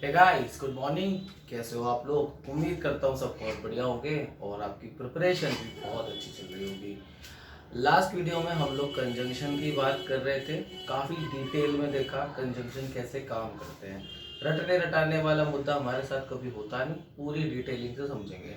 Hey guys, good morning. कैसे हो आप लोग? उम्मीद करता हूँ सब बहुत बढ़िया होंगे और आपकी प्रिपरेशन भी बहुत अच्छी चल रही होगी। लास्ट वीडियो में हम लोग कंजंक्शन की बात कर रहे थे। काफ़ी डिटेल में देखा कंजंक्शन कैसे काम करते हैं। रटने रटाने वाला मुद्दा हमारे साथ कभी होता नहीं, पूरी डिटेलिंग से समझेंगे।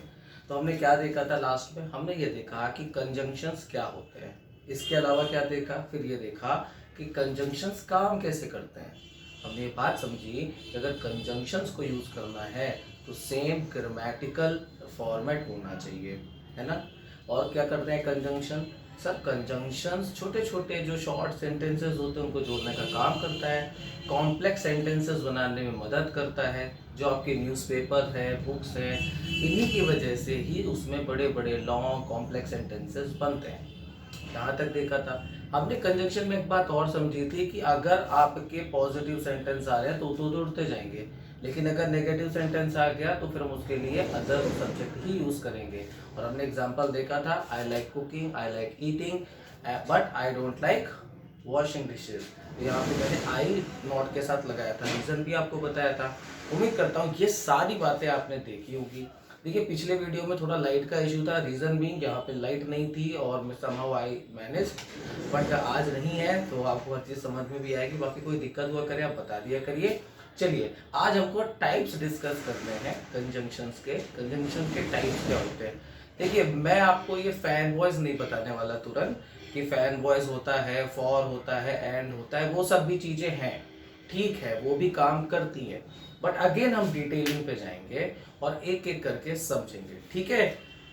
तो हमने क्या देखा था लास्ट में? हमने ये देखा कि कंजंक्शंस क्या होते हैं। इसके अलावा क्या देखा? फिर ये देखा कि कंजंक्शंस काम कैसे करते हैं। हमने ये बात समझी कि अगर कंजंक्शंस को यूज करना है तो सेम ग्रामेटिकल फॉर्मेट होना चाहिए, है ना। और क्या करते हैं कंजंक्शन? सब कंजंक्शंस छोटे छोटे जो शॉर्ट सेंटेंसेस होते हैं उनको जोड़ने का काम करता है। कॉम्प्लेक्स सेंटेंसेस बनाने में मदद करता है। जो आपके न्यूज़पेपर है, बुक्स है, इन्हीं की वजह से ही उसमें बड़े बड़े लॉन्ग कॉम्प्लेक्स सेंटेंसेस बनते हैं। यहाँ तक देखा था। हमने कंजंक्शन में एक बात और समझी थी कि अगर आपके पॉजिटिव सेंटेंस आ रहे हैं तो उड़ते जाएंगे, लेकिन अगर नेगेटिव सेंटेंस आ गया तो फिर हम उसके लिए अदर सब्जेक्ट ही यूज करेंगे। और हमने एग्जांपल देखा था, I like cooking, I like eating, but I don't like washing dishes. यहाँ पे मैंने आई नॉट के साथ लगाया था, रीजन भी आपको बताया था। उम्मीद करता हूँ ये सारी बातें आपने देखी होगी। देखिए, पिछले वीडियो में थोड़ा लाइट का इशू था, रीजन भी यहाँ पे लाइट नहीं थी और समहाउ आई मैनेज, बट आज नहीं है तो आपको हर चीज समझ में भी आएगी। बाकी कोई दिक्कत हुआ करे आप बता दिया करिए। चलिए, आज हमको टाइप्स डिस्कस करने हैं कंजंक्शंस के। कंजंक्शन के टाइप्स क्या होते हैं? देखिए, मैं आपको ये फैन वॉइस नहीं बताने वाला तुरंत कि फैन वॉइस होता है, फॉर होता है, एंड होता है, वो सब भी चीजें हैं, ठीक है, वो भी काम करती है। बट अगेन हम डिटेलिंग पे जाएंगे और एक एक करके समझेंगे, ठीक है।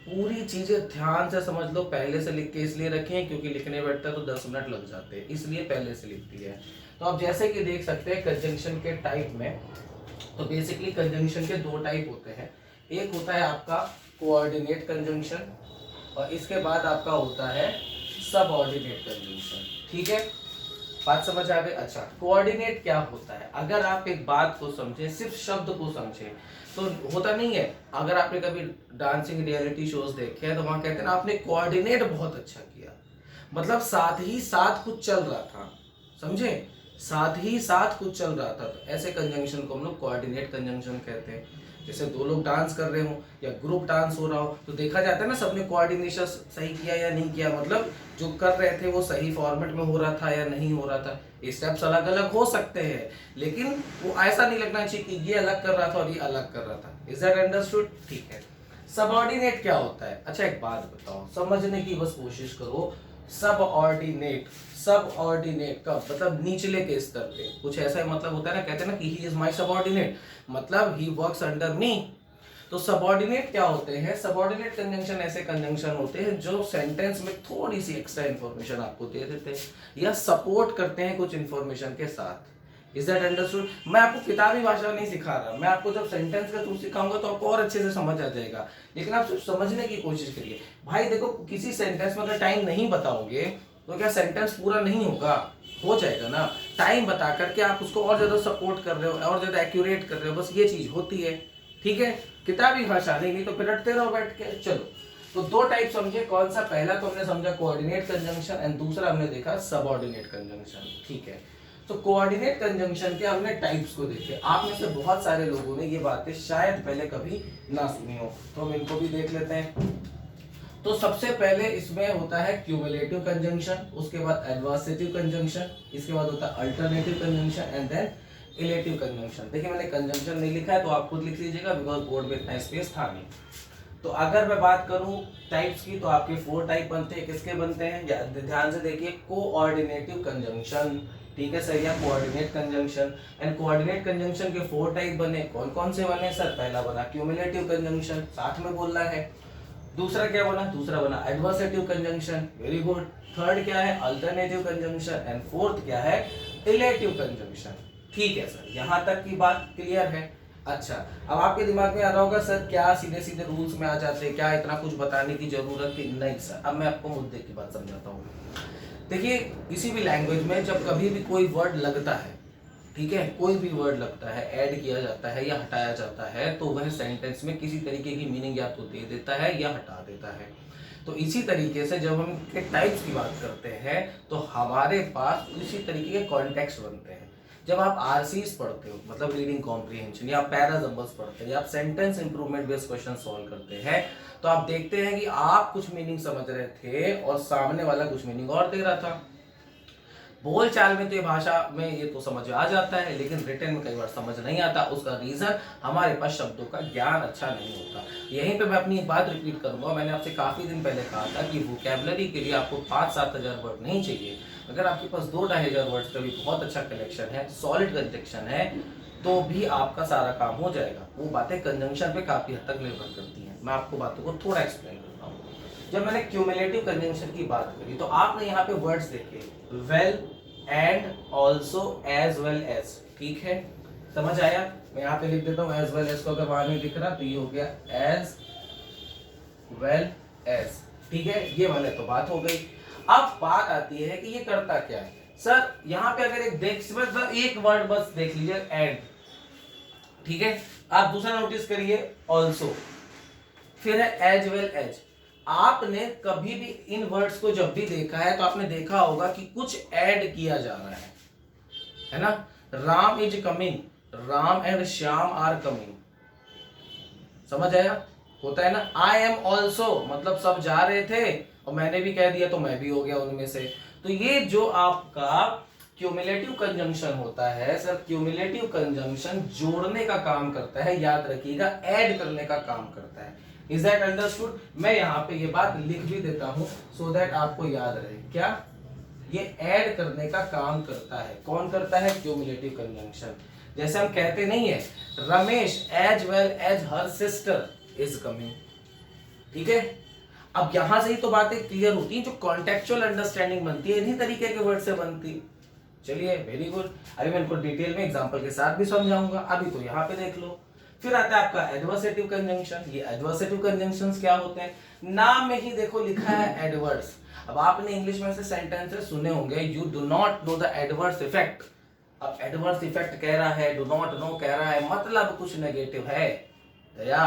पूरी चीजें ध्यान से समझ लो। पहले से लिख के इसलिए रखें क्योंकि लिखने बैठता तो 10 मिनट लग जाते हैं, इसलिए पहले से लिख दिया है। तो आप जैसे कि देख सकते हैं कंजंक्शन के टाइप में, तो बेसिकली कंजंक्शन के दो टाइप होते हैं। एक होता है आपका कोऑर्डिनेट कंजंक्शन और इसके बाद आपका होता है सबऑर्डिनेट कंजंक्शन, ठीक है। बात समझ आ गई? अच्छा, कोऑर्डिनेट क्या होता है? अगर आप एक बात को समझे, सिर्फ शब्द को समझे, तो होता नहीं है। अगर आपने कभी डांसिंग रियलिटी शोज देखे हैं तो वहां कहते हैं ना, आपने कोऑर्डिनेट बहुत अच्छा किया, मतलब साथ ही साथ कुछ चल रहा था, समझे, साथ ही साथ कुछ चल रहा था। तो ऐसे कंजंक्शन को हम लोग कोऑर्डिनेट कंजंक्शन कहते हैं। जैसे दो लोग डांस कर रहे हो या ग्रुप डांस हो रहा हो तो देखा जाता है ना सबने कोऑर्डिनेशन सही किया या नहीं किया, मतलब जो कर रहे थे वो सही फॉर्मेट में हो रहा था या नहीं हो रहा था। स्टेप्स अलग अलग हो सकते हैं लेकिन वो ऐसा नहीं लगना चाहिए कि ये अलग कर रहा था और ये अलग कर रहा था। Is that understood? ठीक है। सबऑर्डिनेट क्या होता है? अच्छा, एक बात बताओ, समझने की बस कोशिश करो। सबऑर्डिनेट, सबऑर्डिनेट का मतलब निचले के स्तर पे, कुछ ऐसा ही मतलब होता है ना, कहते हैं ना कि ही इज माय सबऑर्डिनेट, मतलब ही वर्क्स अंडर मी। तो सबऑर्डिनेट क्या होते हैं? सबऑर्डिनेट कंजंक्शन ऐसे कंजंक्शन होते हैं जो सेंटेंस में थोड़ी सी एक्स्ट्रा इंफॉर्मेशन आपको दे देते हैं या सपोर्ट करते हैं कुछ इंफॉर्मेशन के साथ। Is that understood? मैं आपको किताबी भाषा नहीं सिखा रहा, मैं आपको जब सेंटेंस के थ्रू सिखाऊंगा तो आपको और अच्छे से समझ आ जाएगा। लेकिन आप सिर्फ समझने की कोशिश करिए। भाई देखो, किसी सेंटेंस में अगर टाइम नहीं बताओगे तो क्या सेंटेंस पूरा नहीं होगा? हो जाएगा ना। टाइम बता करके आप उसको और ज्यादा सपोर्ट कर रहे हो, और ज्यादा एक्यूरेट कर रहे हो, बस ये चीज होती है, ठीक है। किताबी भाषा नहीं तो फिर रटते रहो बैठ के। चलो, तो दो टाइप समझे। कौन सा? पहला तो हमने समझा कोऑर्डिनेट कंजंक्शन एंड दूसरा हमने देखा सबऑर्डिनेट कंजंक्शन, ठीक है। तो कोऑर्डिनेट कंजंक्शन के हमने टाइप्स को देखे। आप में से बहुत सारे लोगों ने ये बातें शायद पहले कभी ना सुनी हो, तो हम इनको भी देख लेते हैं। तो सबसे पहले इसमें होता है क्यूमुलेटिव कंजंक्शन, उसके बाद एडवर्सेटिव कंजंक्शन, इसके बाद होता है alternative conjunction and then illative conjunction. देखिए, मैंने कंजंक्शन नहीं लिखा है तो आप खुद लिख लीजिएगा बिकॉज बोर्ड में इतना स्पेस था नहीं। तो अगर मैं बात करूं टाइप्स की तो आपके 4 टाइप बनते हैं। किसके बनते हैं? ध्यान से देखिए। कोऑर्डिनेटिव कंजंक्शन, ठीक है सर, या coordinate conjunction. And coordinate conjunction के 4 टाइप बने। कौन कौन से बने सर? पहला बना क्यूमुलेटिव कंजंक्शन, साथ में बोलना है। दूसरा क्या बना? दूसरा बना adversative conjunction, very good. Third क्या है? अल्टरनेटिव कंजंक्शन एंड फोर्थ क्या है? Illative conjunction. ठीक है सर, यहां तक की बात क्लियर है? अच्छा, अब आपके दिमाग में आ रहा होगा सर क्या सीधे सीधे रूल्स में आ जाते हैं, क्या इतना कुछ बताने की जरूरत थी? नहीं सर, अब मैं आपको मुद्दे की बात समझाता हूँ। देखिए, किसी भी लैंग्वेज में जब कभी भी कोई वर्ड लगता है, ठीक है, कोई भी वर्ड लगता है, ऐड किया जाता है या हटाया जाता है, तो वह सेंटेंस में किसी तरीके की मीनिंग या तो दे देता है या हटा देता है। तो इसी तरीके से जब हम के टाइप्स की बात करते हैं तो हमारे पास इसी तरीके के कॉन्टेक्स्ट बनते हैं। जब आप आरसीज पढ़ते हो, मतलब रीडिंग कॉम्प्रिहेंशन, या पैराजम्बल्स पढ़ते हैं, या आप sentence improvement based question solve करते हैं, तो आप देखते हैं कि आप कुछ मीनिंग समझ रहे थे और सामने वाला कुछ मीनिंग और दे रहा था। बोल चाल में तो ये भाषा में ये तो समझ आ जाता है, लेकिन रिटर्न में कई बार समझ नहीं आता। उसका रीजन हमारे पास शब्दों का ज्ञान अच्छा नहीं होता। यहीं पे मैं अपनी एक बात रिपीट करूंगा, मैंने आपसे काफी दिन पहले कहा था कि वोकैबुलरी के लिए आपको 5-7 हजार वर्ड नहीं चाहिए। अगर आपके पास 2-2.5 हजार वर्ड का भी बहुत अच्छा कलेक्शन है, सॉलिड कंजंक्शन है, तो भी आपका सारा काम हो जाएगा। वो बातें कंजंक्शन पे काफी हद तक निर्भर करती हैं। मैं आपको बातों को थोड़ा एक्सप्लेन करता हूँ। जब मैंने क्यूमुलेटिव कंजंक्शन की बात करी तो आपने यहाँ पे वर्ड्स देखे, well, and, also, as well as. ठीक है, समझ आया? मैं यहाँ पे लिख देता हूँ एज वेल एज को, अगर वहां नहीं दिख रहा तो ये हो गया एज वेल एज। ठीक है, ये वाले तो बात हो गई। अब बात आती है कि ये करता क्या है। सर यहाँ पे अगर एक वर्ड बस देख लीजिए, एंड। ठीक है, आप दूसरा नोटिस करिए, ऑल्सो, फिर है एज वेल एज। आपने कभी भी इन वर्ड्स को जब भी देखा है तो आपने देखा होगा कि कुछ ऐड किया जा रहा है ना? Ram is coming, Ram and Shyam are coming. समझ आया? होता है ना। आई एम ऑल्सो, मतलब सब जा रहे थे और मैंने भी कह दिया तो मैं भी हो गया उनमें से। तो ये जो आपका क्यूमुलेटिव कंजंक्शन होता है, सर क्यूमुलेटिव कंजंक्शन जोड़ने का काम करता है, याद रखिएगा, ऐड करने का काम करता है। Is that understood? मैं यहाँ पे ये बात लिख भी देता हूं सो दैट आपको याद रहे। क्या? ये ऐड करने का काम करता है। कौन करता है? Cumulative conjunction. जैसे हम कहते नहीं है, Ramesh as well as her sister is coming. ठीक है, अब यहां से ही तो बातें क्लियर होती हैं। जो कॉन्टेक्चुअल अंडरस्टैंडिंग बनती है इन्हीं तरीके के वर्ड से बनती है। चलिए, वेरी गुड। अभी मैं इनको डिटेल में एग्जांपल के साथ भी समझाऊंगा, अभी तो यहाँ पे देख लो। फिर आता है आपका एडवर्सेटिव कंजंक्शन। ये एडवर्सेटिव कंजंक्शंस क्या होते हैं? नाम में ही देखो लिखा है एडवर्स। अब आपने इंग्लिश में से सेंटेंसेस सुने होंगे, you do not know the adverse effect. अब एडवर्स इफेक्ट कह रहा है, डू नॉट नो कह रहा है, मतलब कुछ नेगेटिव है या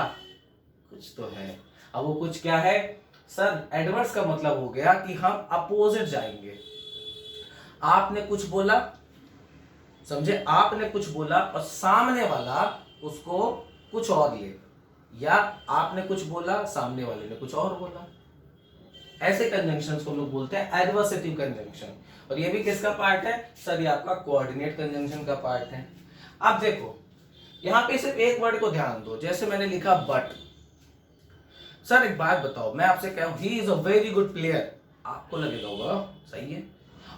कुछ तो है। अब वो कुछ क्या है? सर एडवर्स का मतलब हो गया कि हम अपोजिट जाएंगे। आपने कुछ बोला, समझे, आपने कुछ बोला और सामने वाला उसको कुछ और ले, या आपने कुछ बोला सामने वाले ने कुछ और बोला। ऐसे कंजंक्शंस को हम लोग बोलते हैं एडवर्सेटिव कंजंक्शन। और ये भी किसका पार्ट है? सर ये आपका कोऑर्डिनेट कंजंक्शन का पार्ट है। अब देखो यहां पे सिर्फ एक वर्ड को ध्यान दो, जैसे मैंने लिखा बट। सर एक बात बताओ, मैं आपसे कहूं ही is a very good player, आपको लगेगा होगा सही है।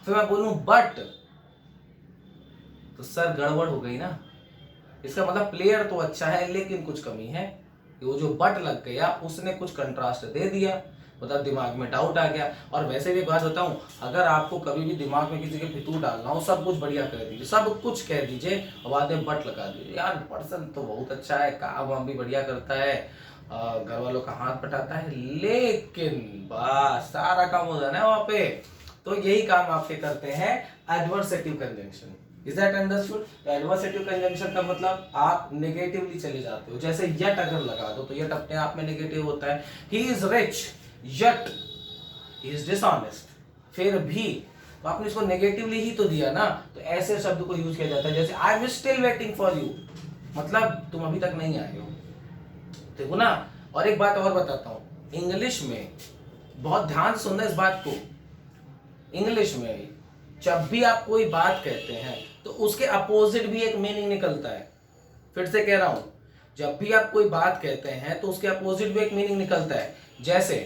फिर मैं बोलूं बट, तो सर गड़बड़ हो गई ना। इसका मतलब प्लेयर तो अच्छा है लेकिन कुछ कमी है। वो जो बट लग गया उसने कुछ कंट्रास्ट दे दिया, मतलब दिमाग में डाउट आ गया। और वैसे भी एक बात बताऊं, अगर आपको कभी भी दिमाग में किसी के फितूर डालना हो, सब कुछ बढ़िया कर दीजिए, सब कुछ कह दीजिए और बाद में बट लगा दीजिए, यार पर्सन तो बहुत अच्छा है, काम वाम भी बढ़िया करता है, घर वालों का हाथ पटाता है, लेकिन बस सारा काम हो जाना है वहां पे। तो यही काम आपके करते हैं adversative conjunction. Is that understood? Adversative conjunction का मतलब आप नेगेटिवली चले जाते हो। जैसे यट अगर लगा दो तो यट अपने आप में नेगेटिव होता है। He is rich yet he is dishonest, फिर भी तो आपने इसको नेगेटिवली ही तो दिया ना। तो ऐसे शब्द को यूज किया जाता है, जैसे I am still waiting for you, मतलब तुम अभी तक नहीं आए हो। देखो ना। और एक बात और बताता हूं, इंग्लिश में बहुत ध्यान से सुनना इस बात को। इंग्लिश में जब भी आप कोई बात कहते हैं तो उसके अपोजिट भी एक मीनिंग निकलता है। फिर से कह रहा हूं, जब भी आप कोई बात कहते हैं तो उसके अपोजिट भी एक मीनिंग निकलता है। जैसे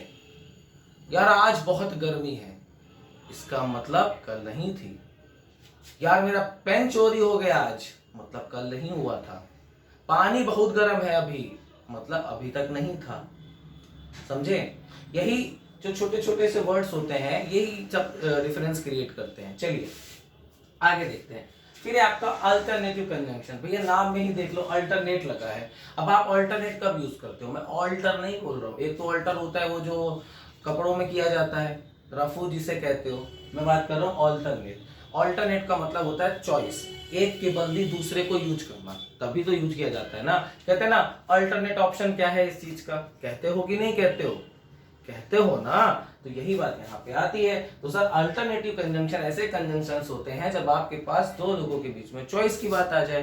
यार आज बहुत गर्मी है, इसका मतलब कल नहीं थी। यार मेरा पेन चोरी हो गया आज, मतलब कल नहीं हुआ था। पानी बहुत गर्म है अभी, मतलब अभी तक नहीं था। समझे? यही जो छोटे छोटे से वर्ड्स होते हैं यही सब डिफरेंस क्रिएट करते हैं। चलिए आगे देखते हैं। फिर आपका अल्टरनेटिव कंजंक्शन। भैया नाम में ही देख लो अल्टरनेट लगा है। अब आप अल्टरनेट कब यूज करते हो? मैं ऑल्टर नहीं बोल रहा हूँ। एक तो अल्टर होता है वो जो कपड़ों में किया जाता है, रफू जिसे कहते हो। मैं बात कर रहा हूँ ऑल्टरनेट। ऑल्टरनेट का मतलब होता है चॉइस, एक के बदले दूसरे को यूज करना, तभी तो यूज किया जाता है ना। कहते हैं ना अल्टरनेट ऑप्शन क्या है इस चीज का, कहते हो कि नहीं कहते हो? कहते हो ना, तो यही बात यहाँ पे आती है। तो सर अल्टरनेटिव कंजंक्शन ऐसे कंजंक्शंस होते हैं जब आपके पास दो लोगों के बीच में चॉइस की बात आ जाए,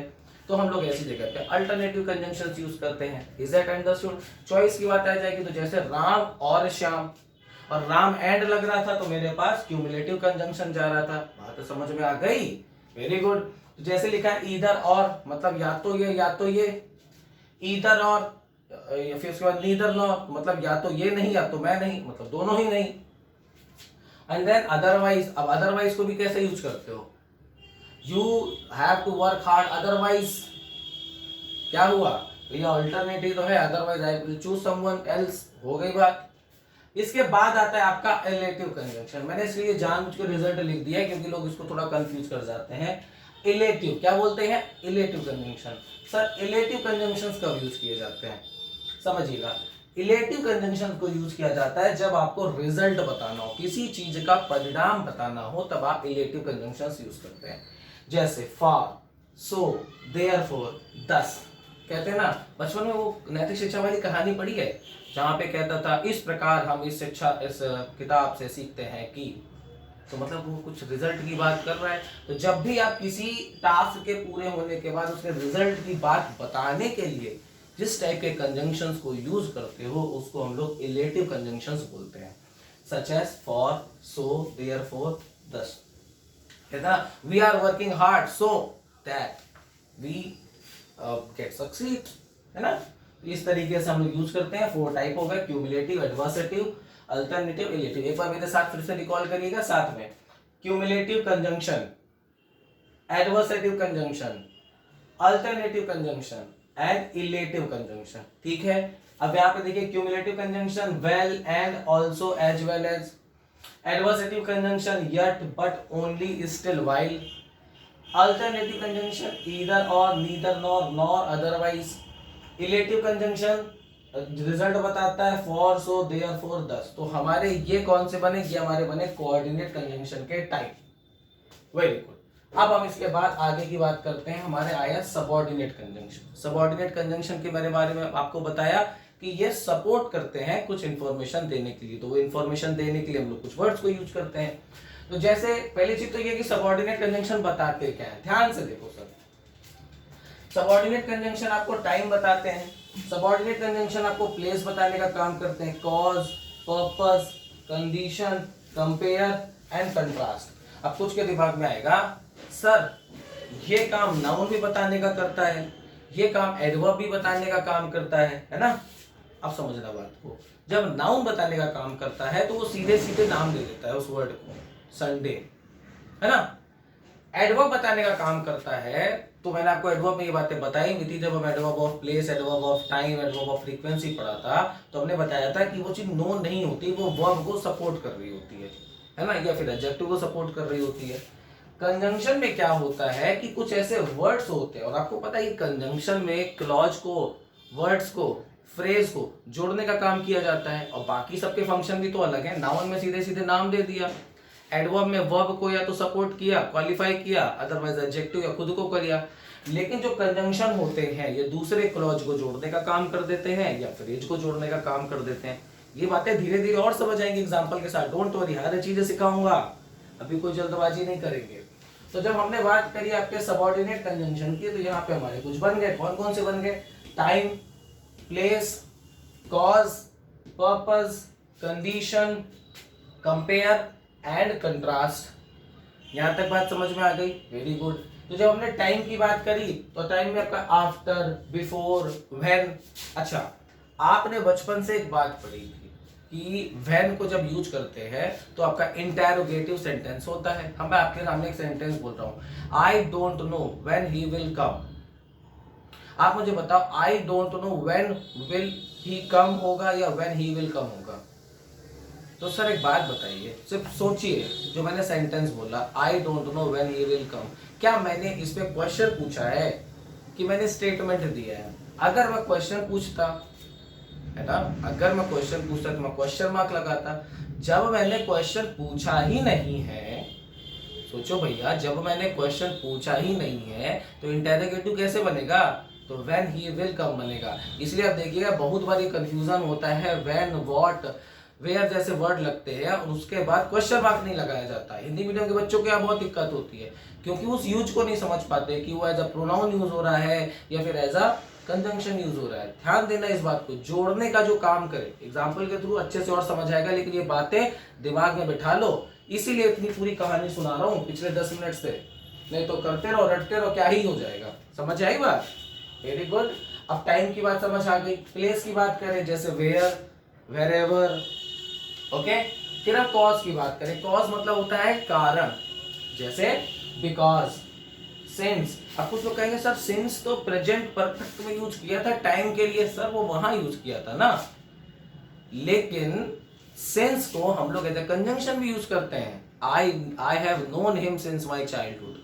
तो हम लोग ऐसी जगह पे अल्टरनेटिव कंजंक्शंस यूज करते हैं। Is that understood? चॉइस की बात आ जाएगी तो जैसे राम और श्याम, और राम एंड लग रहा था तो मेरे पास क्यूमुलेटिव कंजंक्शन जा रहा था। बात तो समझ में आ गई? Very good. जैसे लिखा है ईदर और, मतलब या तो ये, ईदर और, या फिर उसके बाद नीदर नॉर, मतलब या तो ये नहीं या तो मैं नहीं, मतलब दोनों ही नहीं। And then otherwise. अब अदरवाइज को भी कैसे यूज करते हो? You have to work hard otherwise. क्या हुआ भैया? अल्टरनेटिव तो है, otherwise I will choose someone else. हो गई बात। इसके बाद आता है आपका इलेटिव कंजंक्शन। मैंने इसलिए जानबूझ के रिजल्ट लिख दिया है क्योंकि लोग इसको थोड़ा कंफ्यूज कर जाते हैं। इलेटिव क्या बोलते हैं? Illative conjunction. Sir illative conjunctions कब यूज किए जाते हैं? समझिएगा, इलेटिव कंजंक्शन को यूज किया जाता है जब आपको रिजल्ट बताना हो, किसी चीज का परिणाम बताना हो, तब आप इलेटिव कंजंक्शंस यूज करते हैं। जैसे फॉर, सो, देयरफॉर, दस। कहते हैं ना, बचपन में वो नैतिक शिक्षा वाली कहानी पढ़ी है जहां पे कहता था इस प्रकार हम इस किताब से सीखते हैं कि, तो मतलब वो कुछ रिजल्ट की बात कर रहा है। तो जब भी आप किसी टास्क के पूरे होने के बाद उसके रिजल्ट की बात बताने के लिए जिस टाइप के कंजंक्शंस को यूज करते हो उसको हम लोग इलेटिव कंजंक्शंस बोलते हैं। Such as for, so, therefore, thus. कहता है we are working hard so that we get succeed, है ना? इस तरीके से हम लोग यूज करते हैं। 4 टाइप हो गए, क्यूमुलेटिव, एडवर्सेटिव, अल्टरनेटिव, इलेटिव। एक बार मेरे साथ फिर से रिकॉल करिएगा साथ में। Cumulative conjunction, adversative conjunction, alternative conjunction and illative conjunction. ठीक है, अब यहाँ पे देखिए cumulative conjunction well and also as well as, adversative conjunction yet but only still while, alternative conjunction either और, neither nor, nor otherwise, illative conjunction result बताता है for, so, therefore, दस। तो हमारे ये कौन से बने? ये हमारे बने कोऑर्डिनेट कंजंक्शन के टाइप। Very good. अब हम इसके बाद आगे की बात करते हैं। हमारे आया सबऑर्डिनेट कंजंक्शन। सबऑर्डिनेट कंजंक्शन के बारे में आपको बताया कि ये सपोर्ट करते हैं कुछ इंफॉर्मेशन देने के लिए, तो वो इंफॉर्मेशन देने के लिए हम लोग कुछ वर्ड्स को यूज करते हैं। तो जैसे पहली चीज तो ये कि सबऑर्डिनेट कंजंक्शन बताते क्या है, ध्यान से देखो सर। सबऑर्डिनेट कंजंक्शन आपको टाइम बताते हैं, सबऑर्डिनेट कंजंक्शन आपको प्लेस बताने का काम करते हैं, cause, purpose, condition, compare and contrast. अब कुछ के दिमाग में आएगा सर ये काम नाउन भी बताने का करता है, ये काम एडवर्ब भी बताने का काम करता है ना? अब समझना बात को, जब नाउन बताने का काम करता है तो वो सीधे सीधे नाम दे देता है उस वर्ड को, संडे, है ना? एडवर्ब बताने का काम करता है तो मैंने आपको एडवर्ब में ये बातें बताई भी थी जब हम adverb of place, adverb of time, adverb of frequency पढ़ा था, तो हमने बताया था कि वो चीज नोन नहीं होती, वो वर्ब को सपोर्ट कर रही होती है ना? या फिर एडजेक्टिव को सपोर्ट कर रही होती है। कंजंक्शन में क्या होता है कि कुछ ऐसे वर्ड्स होते हैं, और आपको पता है कंजंक्शन में क्लॉज को, वर्ड्स को, फ्रेज को जोड़ने का काम किया जाता है, और बाकी सबके फंक्शन भी तो अलग है। नाउन में सीधे सीधे नाम दे दिया, एडवर्ब में वर्ब को या तो सपोर्ट किया, क्वालिफाई किया, अदरवाइज एडजेक्टिव या खुद को किया। लेकिन जो कंजंक्शन होते हैं ये दूसरे क्लॉज को जोड़ने का काम कर देते हैं या फ्रेज को जोड़ने का काम कर देते हैं। ये बातें धीरे धीरे और समझ आएंगे एग्जांपल के साथ, डोंट वरी, हर चीजें सिखाऊंगा, अभी कोई जल्दबाजी नहीं करेंगे। तो जब हमने बात करी आपके सबऑर्डिनेट कंजंक्शन की, तो यहाँ पे हमारे कुछ बन गए। कौन कौन से बन गए? Time, place, cause, purpose, condition, compare and contrast. यहां तक बात समझ में आ गई? Very good. तो जब हमने टाइम की बात करी तो टाइम में आपका आफ्टर, बिफोर, व्हेन। अच्छा, आपने बचपन से एक बात पढ़ी थी कि व्हेन को जब यूज करते हैं तो आपका इंटेरोगेटिव सेंटेंस होता है। हम आपके सामने एक सेंटेंस बोल रहा हूं, I don't know when he will come. आप मुझे बताओ, I don't know when will he come होगा या व्हेन ही विल कम होगा? तो सर एक बात बताइए, सिर्फ सोचिए, जो मैंने सेंटेंस बोला आई don't know when he will कम, क्या मैंने इसमें क्वेश्चन पूछा है कि मैंने स्टेटमेंट दिया है? अगर मैं क्वेश्चन पूछता, है ना, अगर मैं क्वेश्चन पूछता तो मैं क्वेश्चन मार्क लगाता। जब मैंने क्वेश्चन पूछा ही नहीं है, सोचो भैया, जब मैंने क्वेश्चन पूछा ही नहीं है तो इंटेरोगेटिव कैसे बनेगा? तो व्हेन ही विल कम बनेगा। इसलिए आप देखिएगा बहुत बार ये कंफ्यूजन होता है, व्हेन, व्हाट, वेयर जैसे वर्ड लगते हैं और उसके बाद क्वेश्चन मार्क नहीं लगाया जाता। हिंदी मीडियम के बच्चों को यहाँ बहुत दिक्कत होती है, क्योंकि उस यूज को नहीं समझ पाते कि वो एज अ प्रोनाउन यूज हो रहा है या फिर एज अ कंजंक्शन यूज हो रहा है। ध्यान देना इस बात को, जोड़ने का जो काम करे एग्जाम्पल के थ्रू अच्छे से और समझ आएगा, लेकिन ये बातें दिमाग में बैठा लो। इसीलिए इतनी पूरी कहानी सुना रहा हूँ पिछले 10 मिनट से, नहीं तो करते रहो रटते रहो क्या ही हो जाएगा। समझ आई बात? Very good. अब टाइम की बात समझ आ गई। प्लेस की बात करें जैसे वेयर, वेरेवर, ओके। फिर अब कॉज की बात करें, कॉज मतलब होता है कारण, जैसे बिकॉज, सिंस। अब कुछ लोग कहेंगे सर सिंस तो प्रेजेंट परफेक्ट में यूज किया था टाइम के लिए, सर वो वहां यूज किया था ना, लेकिन सिंस को हम लोग एज ए कंजंक्शन भी यूज करते हैं। I have known him since my childhood,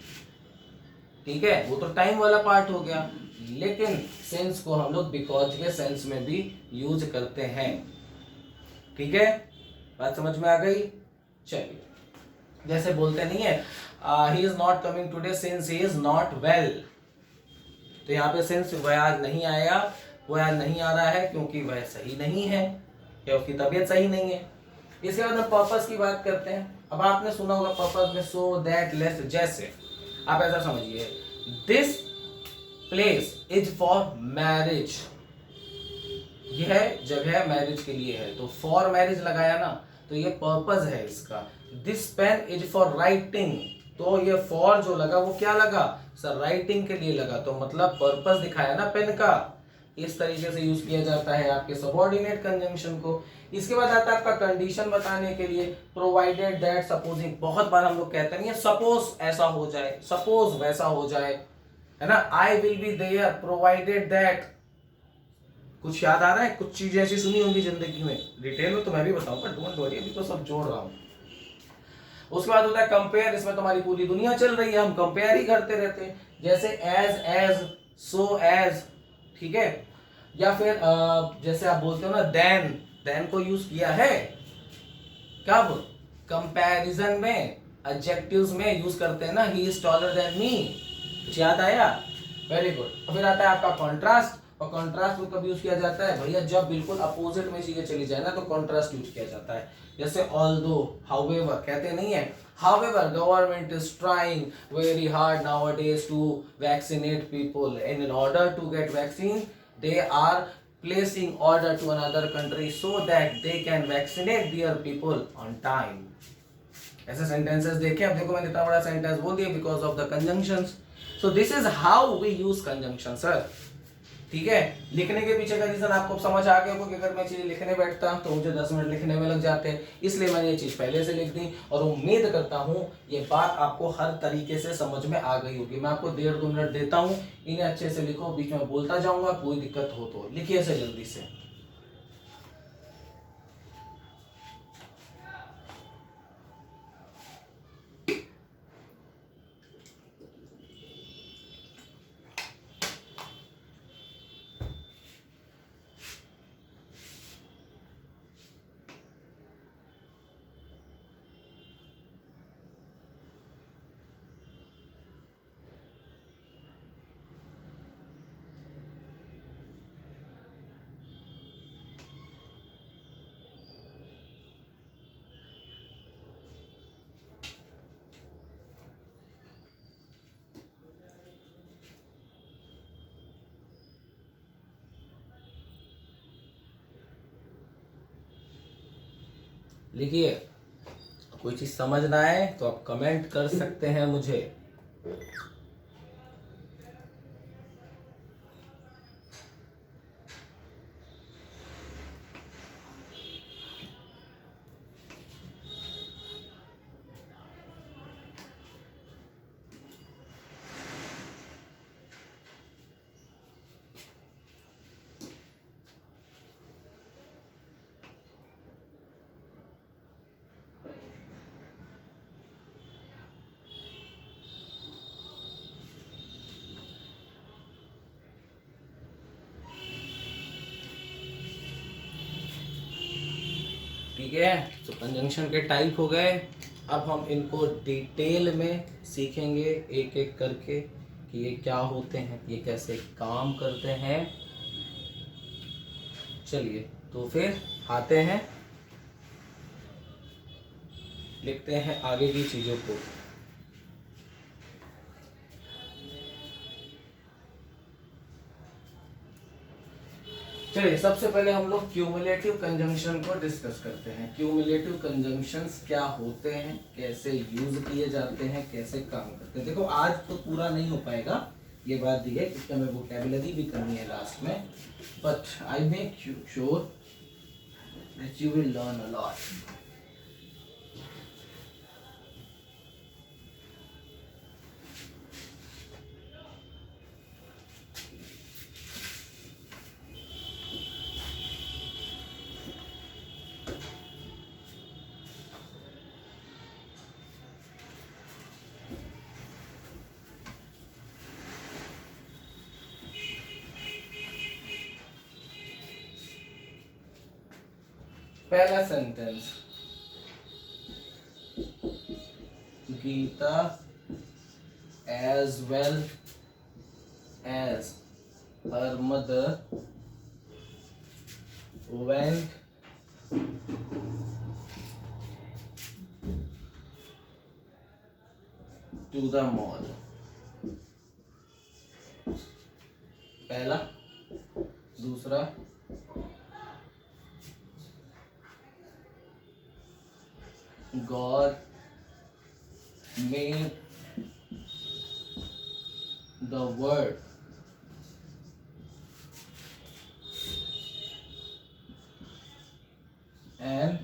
ठीक है, वो तो टाइम वाला पार्ट हो गया। लेकिन सिंस को हम लोग बिकॉज के सेंस में भी यूज करते हैं, ठीक है, बात समझ में आ गई? चलिए, जैसे बोलते नहीं है he is not coming today since he is not well, तो यहाँ पे सिंस वह आज नहीं आया, वो आज नहीं आ रहा है क्योंकि वह सही नहीं है या उसकी तबीयत सही नहीं है। इसके बाद हम पर्पस की बात करते हैं। अब आपने सुना होगा पर्पस में सो दैट लेस, जैसे आप ऐसा समझिए this place is for marriage, यह जगह मैरिज के लिए है, तो फॉर मैरिज लगाया ना, तो ये पर्पस है इसका। This pen is for writing, तो ये फॉर जो लगा वो क्या लगा सर, राइटिंग के लिए लगा, तो मतलब पर्पस दिखाया ना पेन का। इस तरीके से यूज किया जाता है आपके सबऑर्डिनेट कंजंक्शन को। इसके बाद आता है आपका कंडीशन बताने के लिए, प्रोवाइडेड दैट, सपोजिंग। बहुत बार हम लोग कहते नहीं है सपोज ऐसा हो जाए, सपोज वैसा हो जाए, है ना, I will be there provided that. कुछ याद आ रहा है? कुछ चीजें ऐसी सुनी होंगी जिंदगी में, डिटेल में तो मैं भी बताऊंगा, डोंट वरी, अभी तो सब जोड़ रहा हूं। उसके बाद होता है कंपेयर, इसमें तुम्हारी पूरी दुनिया चल रही है, हम कंपेयर ही करते रहते हैं, जैसे एज, सो एज, ठीक है। या फिर जैसे आप बोलते हो ना देन को यूज किया है कब, कंपैरिजन में, एडजेक्टिव्स में यूज करते हैं ना, he is taller than me, कुछ याद आया? Very good. और फिर आता है आपका कॉन्ट्रास्ट, और कॉन्ट्रास्ट को कब यूज किया जाता है भैया, जब बिल्कुल अपोजिट में चीजें चली जाए ना, तो कॉन्ट्रास्ट यूज किया जाता है। जैसे ऑल्दो, हाउएवर, कहते नहीं है however government is trying very hard nowadays to vaccinate people, in order to get vaccine they are placing order to another country so that they can vaccinate their people on time। ऐसे sentences देखें। अब देखो मैंने इतना बड़ा sentence बोल दिया because of the conjunctions। So this is how we use conjunction sir, ठीक है। लिखने के पीछे का रीजन आपको समझ आ गया होगा कि अगर मैं चीजें लिखने बैठता तो मुझे 10 मिनट लिखने में लग जाते हैं, इसलिए मैंने ये चीज पहले से लिख दी, और उम्मीद करता हूँ ये बात आपको हर तरीके से समझ में आ गई होगी। मैं आपको 1.5-2 मिनट देता हूँ, इन्हें अच्छे से लिखो, बीच में बोलता जाऊंगा, कोई दिक्कत हो तो लिखिए इसे जल्दी से। लिखिए, कोई चीज समझ ना आए तो आप कमेंट कर सकते हैं मुझे। ठीक है, तो कंजंक्शन के टाइप हो गए। अब हम इनको डिटेल में सीखेंगे एक एक करके कि ये क्या होते हैं, ये कैसे काम करते हैं। चलिए तो फिर आते हैं लिखते हैं आगे की चीजों को। चलिए सबसे पहले हम लोग क्यूमुलेटिव कंजंक्शन को डिस्कस करते हैं। क्यूमुलेटिव कंजंक्शंस क्या होते हैं, कैसे यूज किए जाते हैं, कैसे काम करते हैं। देखो आज तो पूरा नहीं हो पाएगा, ये बात दी है क्योंकि हमें वोकैबुलरी भी करनी है लास्ट में, but I make you sure that you will learn a lot. पहला sentence, Gita as well as her mother went to the mall। पहला। दूसरा, God made the world and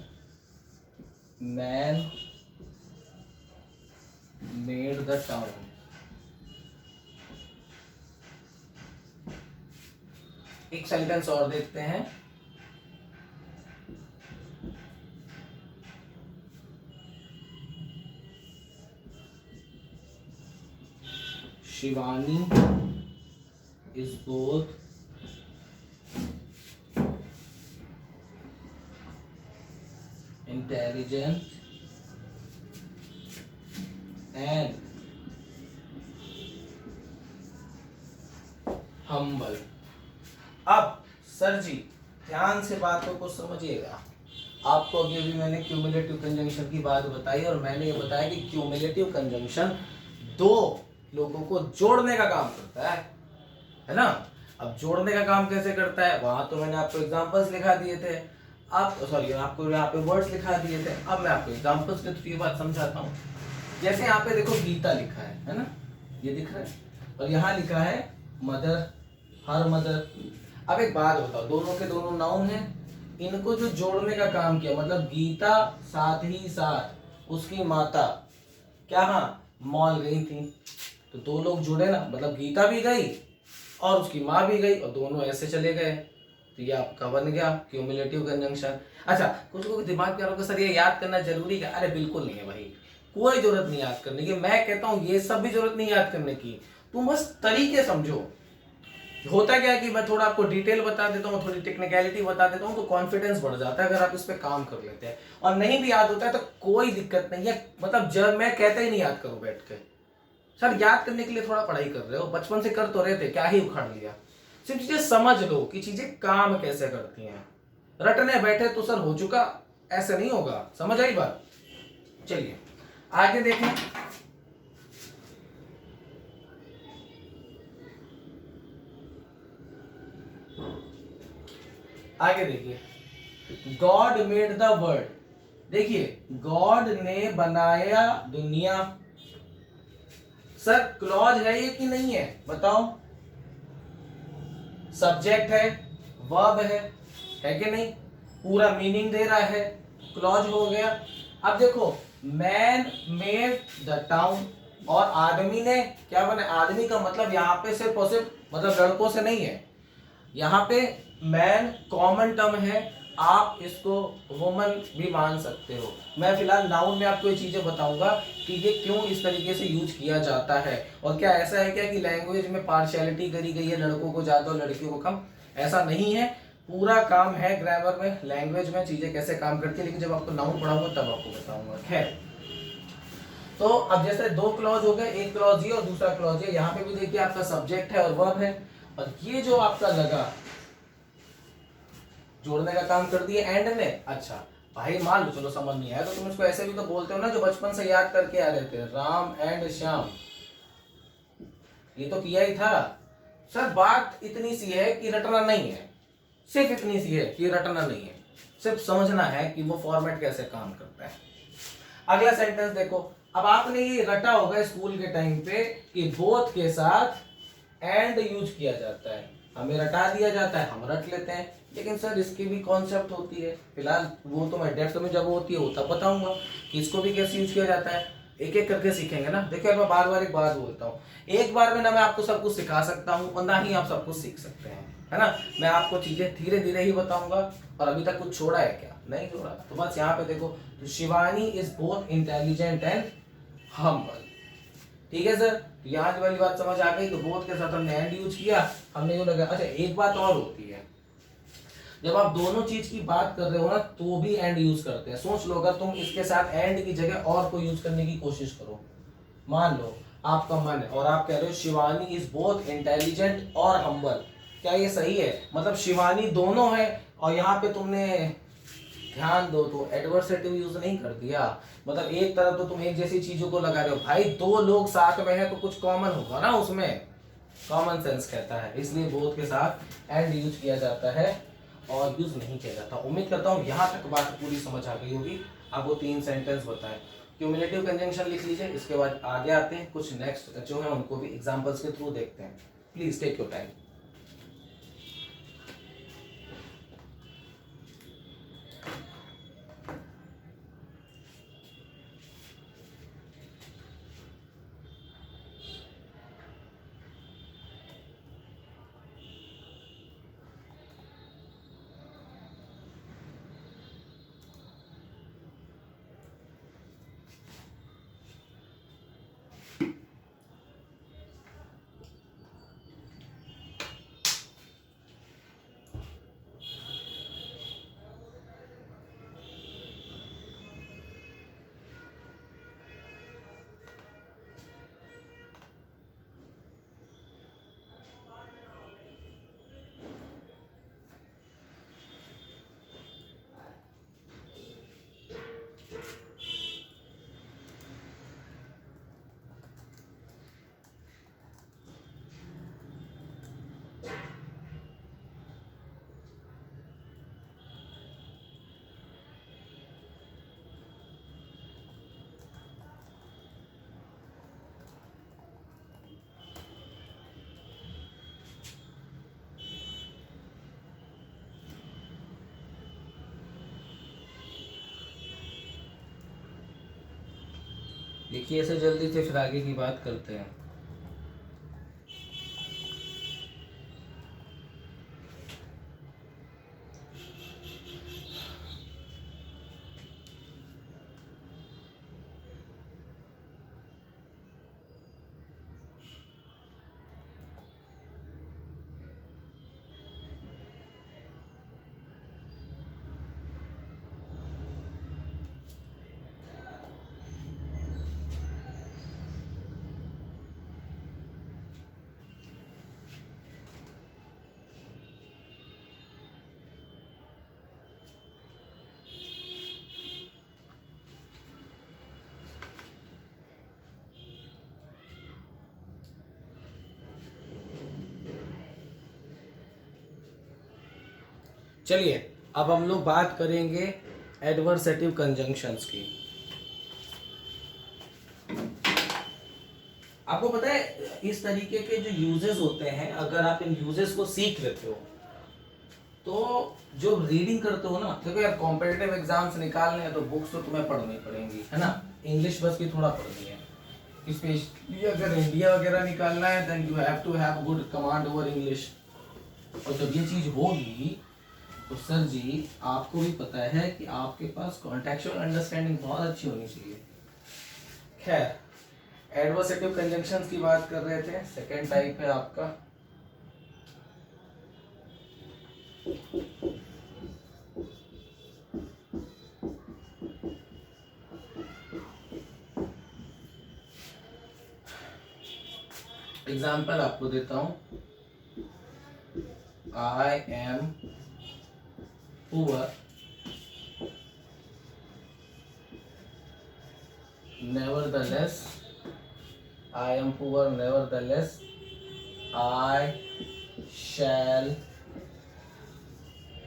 man made the town। एक sentence और देखते हैं। Shivani is both intelligent and humble। अब sir जी ध्यान से बातों को समझिएगा। आपको अभी मैंने क्यूमुलेटिव कंजंक्शन की बात बताई और मैंने ये बताया कि क्यूमुलेटिव कंजंक्शन दो लोगों को जोड़ने का काम करता है ना। अब जोड़ने का काम कैसे करता है, वहां तो मैंने आपको एग्जांपल्स लिखा दिए थे। आप सॉरी आपको यहाँ पे वर्ड्स लिखा दिए थे। अब मैं आपको एग्जांपल्स के थ्रू ये बात समझाता हूँ। जैसे यहाँ पे देखो गीता लिखा है ना, ये दिख रहा है, और यहाँ लिखा है मदर, हर मदर। अब एक बात बताओ, दोनों के दोनों नाउन है, इनको जो जोड़ने का काम किया, मतलब गीता साथ ही साथ उसकी माता क्या मॉल गई थी, तो दो लोग जुड़े ना, मतलब गीता भी गई और उसकी माँ भी गई और दोनों ऐसे चले गए, तो ये आपका बन गया क्यूमुलेटिव कंजंक्शन। अच्छा, कुछ लोग दिमाग में आ रहा होगा सर ये याद करना जरूरी है। अरे बिल्कुल नहीं है भाई, कोई जरूरत नहीं याद करने की। मैं कहता हूँ ये सब भी जरूरत नहीं याद करने की, तुम बस तरीके समझो। होता क्या है कि मैं थोड़ा आपको डिटेल बता देता हूँ, थोड़ी टेक्निकलिटी बता देता हूँ, तो कॉन्फिडेंस बढ़ जाता है अगर आप इस पे काम कर लेते हैं। और नहीं भी याद होता है तो कोई दिक्कत नहीं है, मतलब जब मैं कहता ही नहीं याद करो बैठ के। सर याद करने के लिए थोड़ा पढ़ाई कर रहे हो, बचपन से कर तो रहे थे, क्या ही उखाड़ लिया। सिर्फ चीजें समझ लो कि चीजें काम कैसे करती हैं। रटने बैठे तो सर हो चुका, ऐसे नहीं होगा। समझ आई बात? चलिए आगे देखें। आगे देखिए, गॉड मेड द वर्ल्ड। देखिए गॉड ने बनाया दुनिया। सर क्लॉज है ये कि नहीं है बताओ? सब्जेक्ट है, वर्ब है कि नहीं? पूरा मीनिंग दे रहा है, क्लॉज हो गया। अब देखो, मैन मेड द टाउन, और आदमी ने क्या बना? आदमी का मतलब यहाँ पे सिर्फ और सिर्फ मतलब लड़कों से नहीं है, यहाँ पे मैन कॉमन टर्म है, आप इसको वुमन भी मान सकते हो। मैं फिलहाल नाउन में आपको ये चीजें बताऊंगा कि ये क्यों इस तरीके से यूज किया जाता है, और क्या ऐसा है क्या कि लैंग्वेज में पार्शियलिटी करी गई है, लड़कों को ज्यादा और लड़कियों को कम? ऐसा नहीं है, पूरा काम है ग्रामर में, लैंग्वेज में चीजें कैसे काम करती है, लेकिन जब आपको नाउन पढ़ाऊंगा तब आपको बताऊंगा। खैर, तो अब जैसे दो क्लॉज हो गए, एक क्लॉज ये और दूसरा क्लॉज ये। यहाँ पे भी देखिए आपका सब्जेक्ट है और वर्ब है, और ये जो आपका लगा जोड़ने का काम कर दिया एंड ने। अच्छा, भाई मान लो चलो समझ नहीं आया तो तुम इसको ऐसे भी तो बोलते हो ना, जो बचपन से याद करके आ रहे थे, राम एंड श्याम, ये तो किया ही था। सर बात इतनी सी है कि रटना नहीं है, सिर्फ इतनी सी है कि रटना नहीं है, सिर्फ समझना है कि वो फॉर्मेट कैसे काम करता है। अगला सेंटेंस देखो, अब आपने ये रटा होगा स्कूल के टाइम पे कि बोथ के साथ एंड यूज किया जाता है, हमें रटा दिया जाता है, हम रट लेते हैं, लेकिन सर इसकी भी कॉन्सेप्ट होती है। फिलहाल वो तो मैं डेप्थ में जब होती है वो तब बताऊंगा कि इसको भी कैसे यूज किया जाता है, एक एक करके सीखेंगे ना। देखिए मैं बार बार एक बात बोलता हूँ, एक बार में ना मैं आपको सब कुछ सिखा सकता हूँ और ना ही आप सब कुछ सीख सकते हैं, है ना। मैं आपको चीजें धीरे धीरे ही बताऊंगा। और अभी तक कुछ छोड़ा है क्या? नहीं छोड़ा। तो बस यहाँ पे देखो, तो Shivani is both intelligent and humble. ठीक है सर, तो यहाँ वाली बात समझ आ गई। तो बोथ के साथ हमने एंड यूज किया, हमने यूं लगा। अच्छा एक बात और होती है, जब आप दोनों चीज की बात कर रहे हो ना तो भी एंड यूज करते हैं। सोच लो, अगर तुम इसके साथ एंड की जगह और को यूज करने की कोशिश करो, मान लो आपका मन है और आप कह रहे हो शिवानी इज बोथ इंटेलिजेंट और हम्बल, क्या ये सही है? मतलब शिवानी दोनों है, और यहाँ पे तुमने ध्यान दो तो एडवर्सेटिव यूज नहीं कर दिया। मतलब एक तरफ तो तुम एक जैसी चीजों को लगा रहे हो, भाई दो लोग साथ में है तो कुछ कॉमन होगा ना उसमें, कॉमन सेंस कहता है, इसलिए बोथ के साथ एंड यूज किया जाता है और यूज नहीं किया जाता। उम्मीद करता हूँ यहाँ तक बात पूरी समझ आ गई होगी। आपको 3 सेंटेंस बताएं, क्यूमुलेटिव कंजंक्शन लिख लीजिए, इसके बाद आगे आते हैं कुछ नेक्स्ट जो है उनको भी एग्जांपल्स के थ्रू देखते हैं। Please take your time. देखिए ऐसे जल्दी से फिर आगे की बात करते हैं। चलिए अब हम लोग बात करेंगे एडवर्सेटिव कंजंक्शंस की। आपको पता है इस तरीके के जो यूजेस होते हैं, अगर आप इन यूजेस को सीख लेते हो तो जो रीडिंग करते हो ना, देखो यार कॉम्पिटिटिव एग्जाम्स निकालने हैं तो बुक्स तो तुम्हें पढ़नी पड़ेंगी, है ना। इंग्लिश बस की थोड़ा पढ़नी है, स्पेशली अगर इंडिया वगैरह निकालना है then you have to have good command over English. और जब ये चीज होगी तो सर जी आपको भी पता है कि आपके पास कॉन्टेक्चुअल अंडरस्टैंडिंग बहुत अच्छी होनी चाहिए। खैर एडवर्सेटिव कंजंक्शंस की बात कर रहे थे, सेकेंड टाइप है आपका एग्जाम्पल आपको देता हूं, I am poor nevertheless, I am poor, nevertheless I shall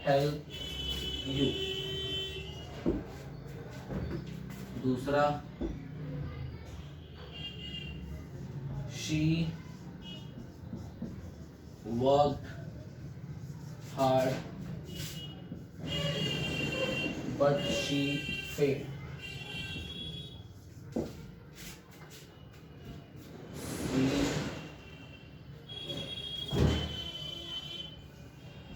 help you. दूसरा, she worked hard but she failed.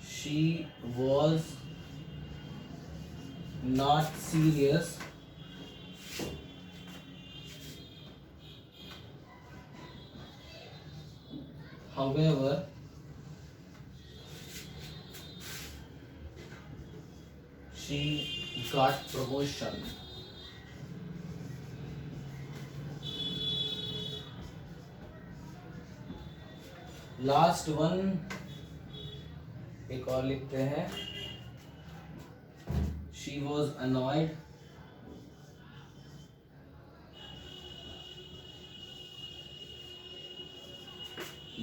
She was not serious however she got promotion. Last one एक और लिखते हैं, she was annoyed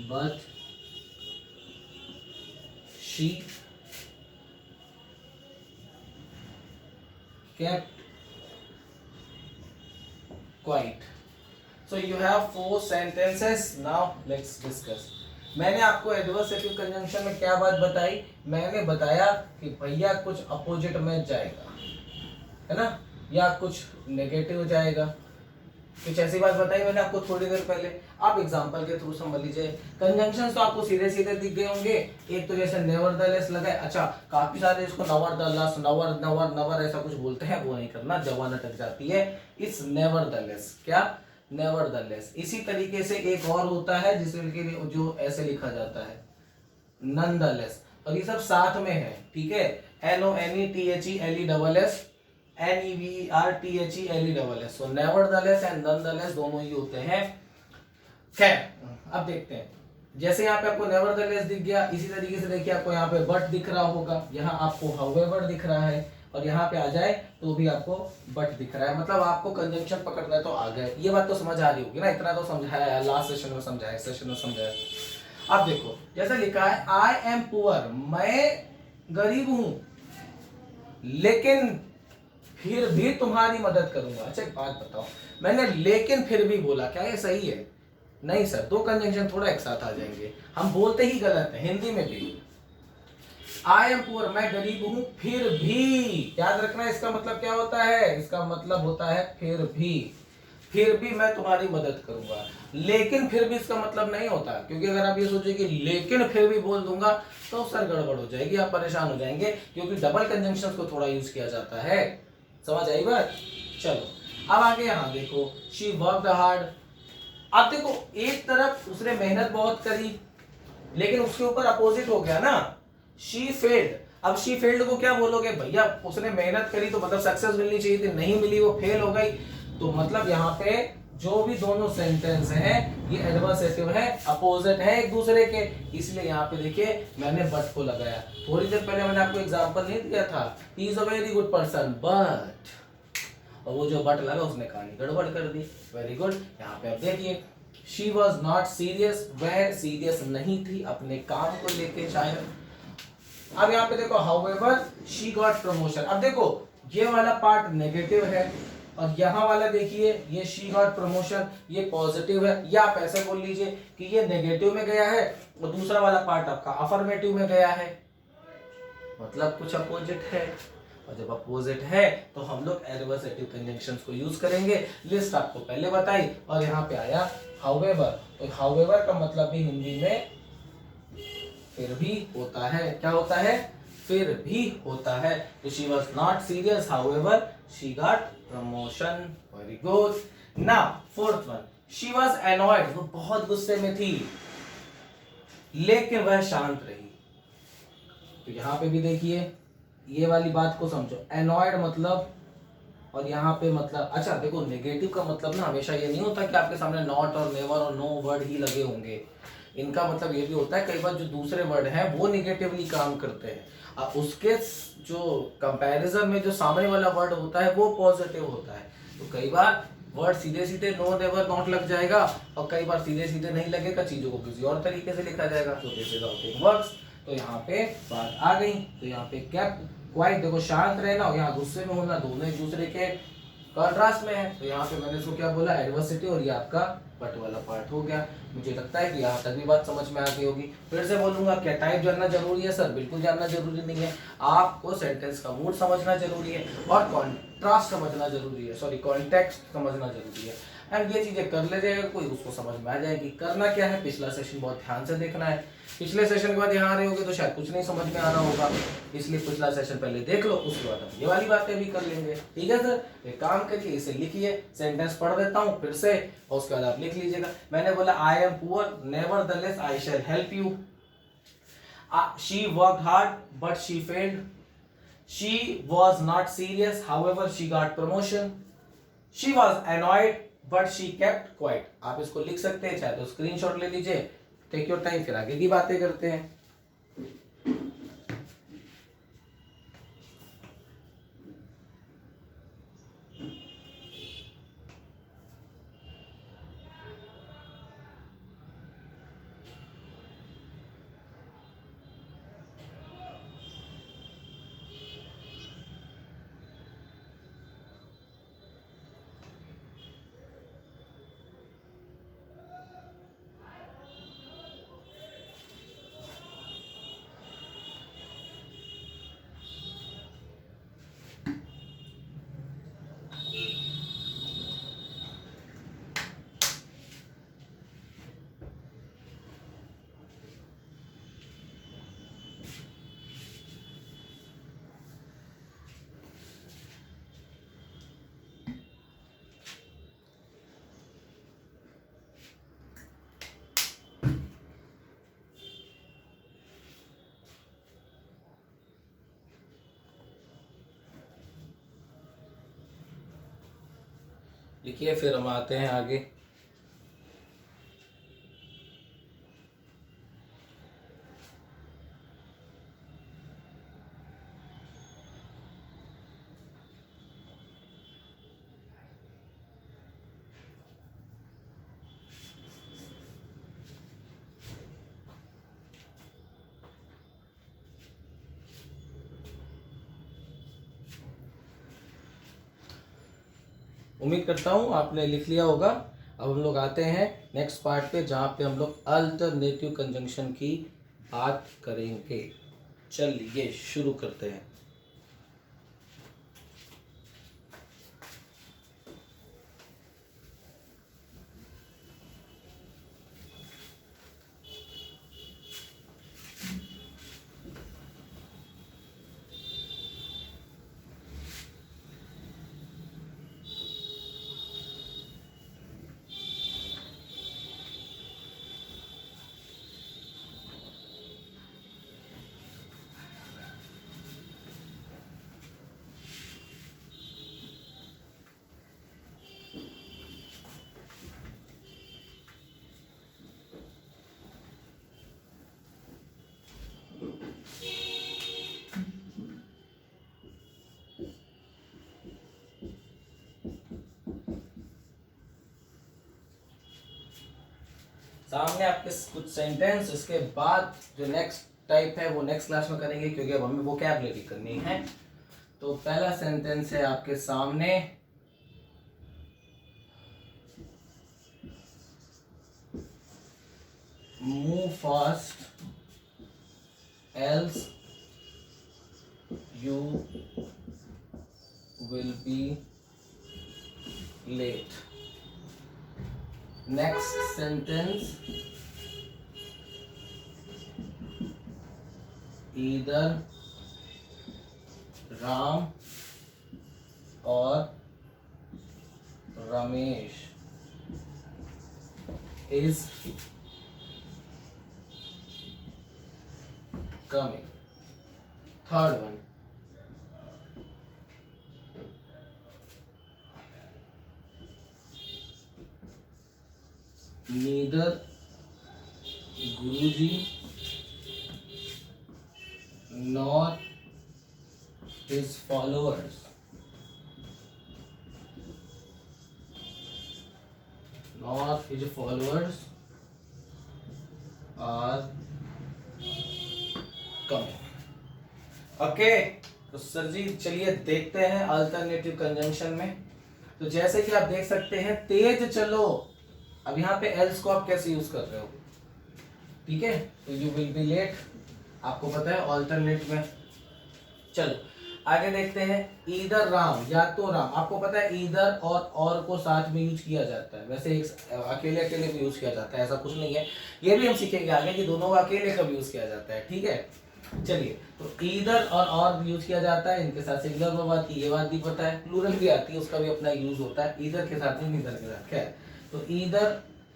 but she kept quiet. So you have 4 sentences. Now let's discuss. मैंने आपको adversative conjunction में क्या बात बताई? मैंने बताया कि भैया कुछ अपोजिट में जाएगा, है ना, या कुछ नेगेटिव जाएगा, कुछ ऐसी बात बताई मैंने आपको थोड़ी देर पहले। आप एग्जांपल के थ्रू समझ लीजिए। कंजंक्शंस तो आपको सीधे सीधे दिख गए होंगे। एक तो जैसे नेवरदलेस लगा, अच्छा काफी सारे इसको नवरदलेस, नवर नवर नवर ऐसा कुछ बोलते हैं, वो नहीं करना, जबान अटक जाती है। इट्स नेवरदलेस, क्या नेवरदलेस। इसी तरीके से एक और होता है जिसके जो ऐसे लिखा जाता है नॉनदलेस, और ये सब साथ में है, ठीक है। NONETHELESS NEVERTHELESS, so nevertheless and nonetheless दोनों ही होते हैं। खैर अब देखते हैं, जैसे यहाँ पे आपको नेवरदलेस दिख गया, इसी तरीके से देखिए आपको यहाँ पे बट दिख रहा होगा, यहाँ आपको हाउएवर दिख रहा है, और यहाँ पे आ जाए तो भी आपको बट दिख रहा है। मतलब आपको कंजंक्शन पकड़ना है तो आ गए। ये बात तो समझ आ रही होगी ना, इतना तो समझाया, लास्ट सेशन में समझाया, सेशन में समझाया। अब देखो जैसा लिखा है, आई एम पुअर, मैं गरीब हूं लेकिन फिर भी तुम्हारी मदद करूंगा। अच्छा एक बात बताओ, मैंने लेकिन फिर भी बोला, क्या ये सही है? नहीं सर, 2 कंजंक्शन थोड़ा एक साथ आ जाएंगे, हम बोलते ही गलत है हिंदी में भी। आई एम पुअर, मैं गरीब हूं फिर भी, याद रखना इसका मतलब क्या होता है, इसका मतलब होता है फिर भी मैं तुम्हारी मदद करूंगा। लेकिन फिर भी इसका मतलब नहीं होता, क्योंकि अगर आप ये सोचे कि लेकिन फिर भी बोल दूंगा तो सर गड़बड़ हो जाएगी, आप परेशान हो जाएंगे, क्योंकि डबल कंजंक्शंस को थोड़ा यूज किया जाता है। समझ आई बात? चलो अब आगे यहाँ देखो, शी वर्कड हार्ड। अब देखो एक तरफ उसने मेहनत बहुत करी, लेकिन उसके ऊपर अपोजिट हो गया ना, शी फेल्ड। अब शी फेल्ड को क्या बोलोगे? भैया उसने मेहनत करी तो मतलब सक्सेस मिलनी चाहिए थी, नहीं मिली, वो फेल हो गई। तो मतलब यहाँ पे जो भी दोनों सेंटेंस हैं ये एडवर्सेटिव है, अपोजिट है एक दूसरे के, इसलिए यहाँ पे देखिए मैंने बट को लगाया। थोड़ी देर पहले मैंने आपको एग्जांपल नहीं दिया था, ही is a very good person but, और वो जो बट लगा उसने कहानी गड़बड़ कर दी। Very good. यहाँ पे आप देखिए, शी वॉज नॉट सीरियस, वह सीरियस नहीं थी अपने काम को लेके शायद। अब यहाँ पे देखो, हाउएवर शी गॉट प्रमोशन। अब देखो ये वाला पार्ट नेगेटिव है, और यहाँ वाला देखिए ये शी गॉट प्रमोशन, ये पॉजिटिव है। या आप ऐसे बोल लीजिए कि ये नेगेटिव में गया है और दूसरा वाला पार्ट आपका अफर्मेटिव में गया है, मतलब कुछ अपोजिट है। और जब अपोजिट है तो हम लोग एडवर्सेटिव कंजंक्शंस को यूज करेंगे। लिस्ट आपको पहले बताई, और यहाँ पे आया हाउएवर। तो हाउएवर का मतलब भी हिंदी में फिर भी होता है। क्या होता है? फिर भी होता है। तो she was not serious however she got promotion. Very good. Now fourth one, she was annoyed, वो बहुत गुस्से में थी लेकिन वह शांत रही। तो यहाँ पे भी देखिए ये वाली बात को समझो, एनॉयड मतलब, और यहाँ पे मतलब, अच्छा देखो नेगेटिव का मतलब ना हमेशा ये नहीं होता कि आपके सामने नॉट और नेवर और नो वर्ड ही लगे होंगे। इनका मतलब ये भी होता है कई बार जो दूसरे वर्ड हैं वो निगेटिवली काम करते हैं, और उसके जो कंपैरिजन में जो सामने वाला वर्ड होता है वो पॉजिटिव होता है। तो कई बार वर्ड सीधे सीधे नो नेवर नॉट लग जाएगा और कई बार सीधे सीधे नहीं लगेगा, चीजों को किसी और तरीके से लिखा जाएगा। तो this is how thing works. तो यहाँ पे बात आ गई। तो यहाँ पे केप्ट क्वाइट, देखो शांत रहना और यहाँ गुस्से में होना, दोनों एक दूसरे के कॉन्ट्रास्ट में है। तो यहाँ पे मैंने इसको क्या बोला, एडवर्सिटी, और ये आपका बट वाला पार्ट हो गया। मुझे लगता है कि यहाँ तक भी बात समझ में आ गई होगी। फिर से बोलूंगा, क्या टाइप जानना जरूरी है? सर बिल्कुल जानना जरूरी नहीं है। आपको सेंटेंस का मूड समझना जरूरी है और कॉन्ट्रास्ट समझना जरूरी है, सॉरी कॉन्टेक्स्ट समझना जरूरी है। एंड ये चीजें कर ले जाएगा कोई, उसको समझ में आ जाएगी। करना क्या है, पिछला सेशन बहुत ध्यान से देखना है। पिछले सेशन के बाद यहाँ आ रहे होगे तो शायद कुछ नहीं समझ में आ रहा होगा, इसलिए पिछला सेशन पहले देख लो, उसके बाद हम ये वाली बातें भी कर लेंगे। ठीक है सर, एक काम करिए, इसे लिखिए, सेंटेंस पढ़ देता हूँ फिर से और उसके बाद आप लिख लीजिएगा। मैंने बोला I am poor, nevertheless I shell help you. She worked hard but she failed. She was not serious, however she got promotion. She was annoyed but she kept quite. आप इसको लिख सकते हैं, चाहे तो स्क्रीनशॉट ले लीजिए, टेक योर टाइम, फिर आगे की बातें करते हैं। लिखिए, फिर हम आते हैं आगे। उम्मीद करता हूँ आपने लिख लिया होगा। अब हम लोग आते हैं नेक्स्ट पार्ट पे, जहाँ पे हम लोग अल्टरनेटिव कंजंक्शन की बात करेंगे। चलिए शुरू करते हैं। सामने आपके कुछ सेंटेंस, इसके बाद जो नेक्स्ट टाइप है वो नेक्स्ट क्लास में करेंगे, क्योंकि अब हमें वोकैबुलरी करनी है। तो पहला सेंटेंस है आपके सामने, move fast else you will be late. Next sentence, either Ram or Ramesh is coming. Third one, neither Guruji nor his followers his followers are coming. Okay, तो सर जी चलिए देखते हैं अल्टरनेटिव कंजंक्शन में। तो जैसे कि आप देख सकते हैं तेज चलो, अब यहाँ पे एल्स को आप कैसे यूज कर रहे हो, ठीक है, तो यू विल बी लेट, आपको पता है अल्टरनेट में। चलो आगे देखते हैं, ईदर राम, या तो राम, आपको पता है ईदर और को साथ में यूज किया जाता है, वैसे एक अकेले अकेले भी यूज किया जाता है, ऐसा कुछ नहीं है, ये भी हम सीखेंगे आगे कि दोनों को अकेले कब यूज किया जाता है, ठीक है। चलिए, तो ईदर और भी यूज किया जाता है, इनके साथ सिंगुलर वर्ब आती है, ये बात भी पता है, प्लूरल भी आती है, उसका भी अपना यूज होता है, ईदर के साथ नहीं, नीदर के साथ, खैर। तो ईदर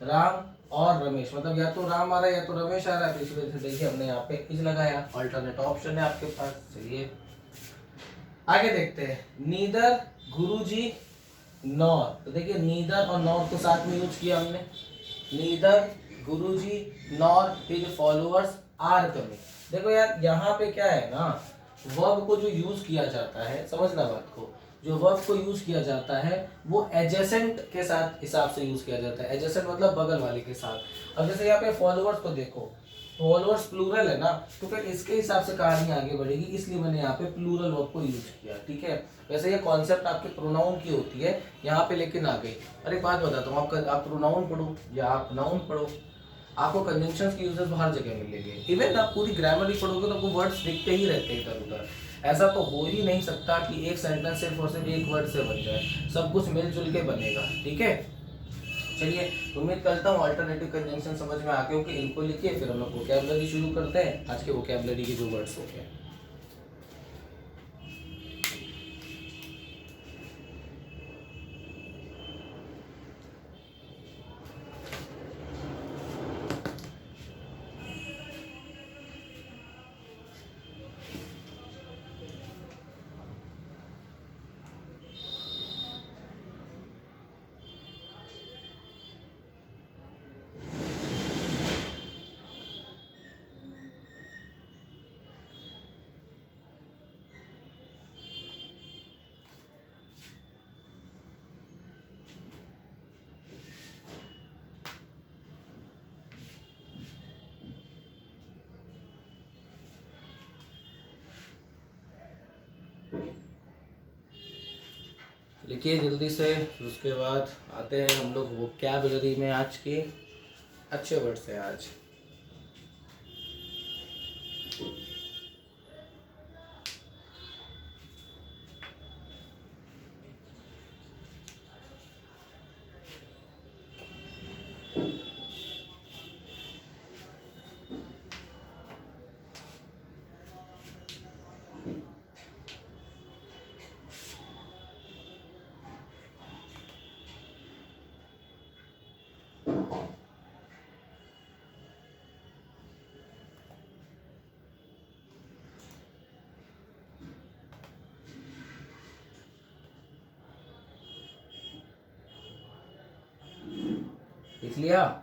राम और रमेश, मतलब या तो राम आ रहा है या तो रमेश आ रहा है, तो इस वजह से देखिए हमने यहाँ पे इज लगाया, अल्टरनेट ऑप्शन है आपके पास। चलिए आगे देखते हैं, नीदर गुरुजी नॉर, तो देखिए नीदर और नॉर को साथ में यूज किया हमने, neither Guruji nor his followers are coming. देखो यार यहाँ पे क्या है ना, वर्ब को जो यूज किया जाता है, समझना बात को, जो वर्ब को यूज किया जाता है वो एडजेसेंट के साथ हिसाब से यूज किया जाता है, एडजेसेंट मतलब बगल वाले के साथ। अब जैसे यहाँ पे फॉलोअर्स को देखो, फॉलोअर्स प्लूरल है ना, तो फिर इसके हिसाब से कहानी आगे बढ़ेगी, इसलिए मैंने यहाँ पे प्लूरल वर्ब को यूज किया, ठीक है। वैसे ये कॉन्सेप्ट आपके प्रोनाउन की होती है, यहाँ पे लेकिन आ गई। अरे बात बताता हूँ, आप प्रोनाउन पढ़ो या आप नाउन पढ़ो, आपको कंजंक्शंस के यूजेस हर जगह मिलेंगे, इवन आप पूरी ग्रामर ही पढ़ोगे तो आपको वर्ड्स दिखते ही रहते हैं इधर उधर। ऐसा तो हो ही नहीं सकता कि एक सेंटेंस सिर्फ और सिर्फ एक वर्ड से बन जाए, सब कुछ मिलजुल के बनेगा, ठीक है। चलिए, उम्मीद करता हूँ अल्टरनेटिव कंजंक्शन समझ में आ गए होंगे, इनको लिखिए, फिर हम लोग वोकैबुलरी शुरू करते हैं, आज के वोकैबुलरी के जो वर्ड्स होते हैं। लिखिए जल्दी से, उसके बाद आते हैं हम लोग वोकैबुलरी में। आज के अच्छे वर्ड्स हैं आज। लिख लिया?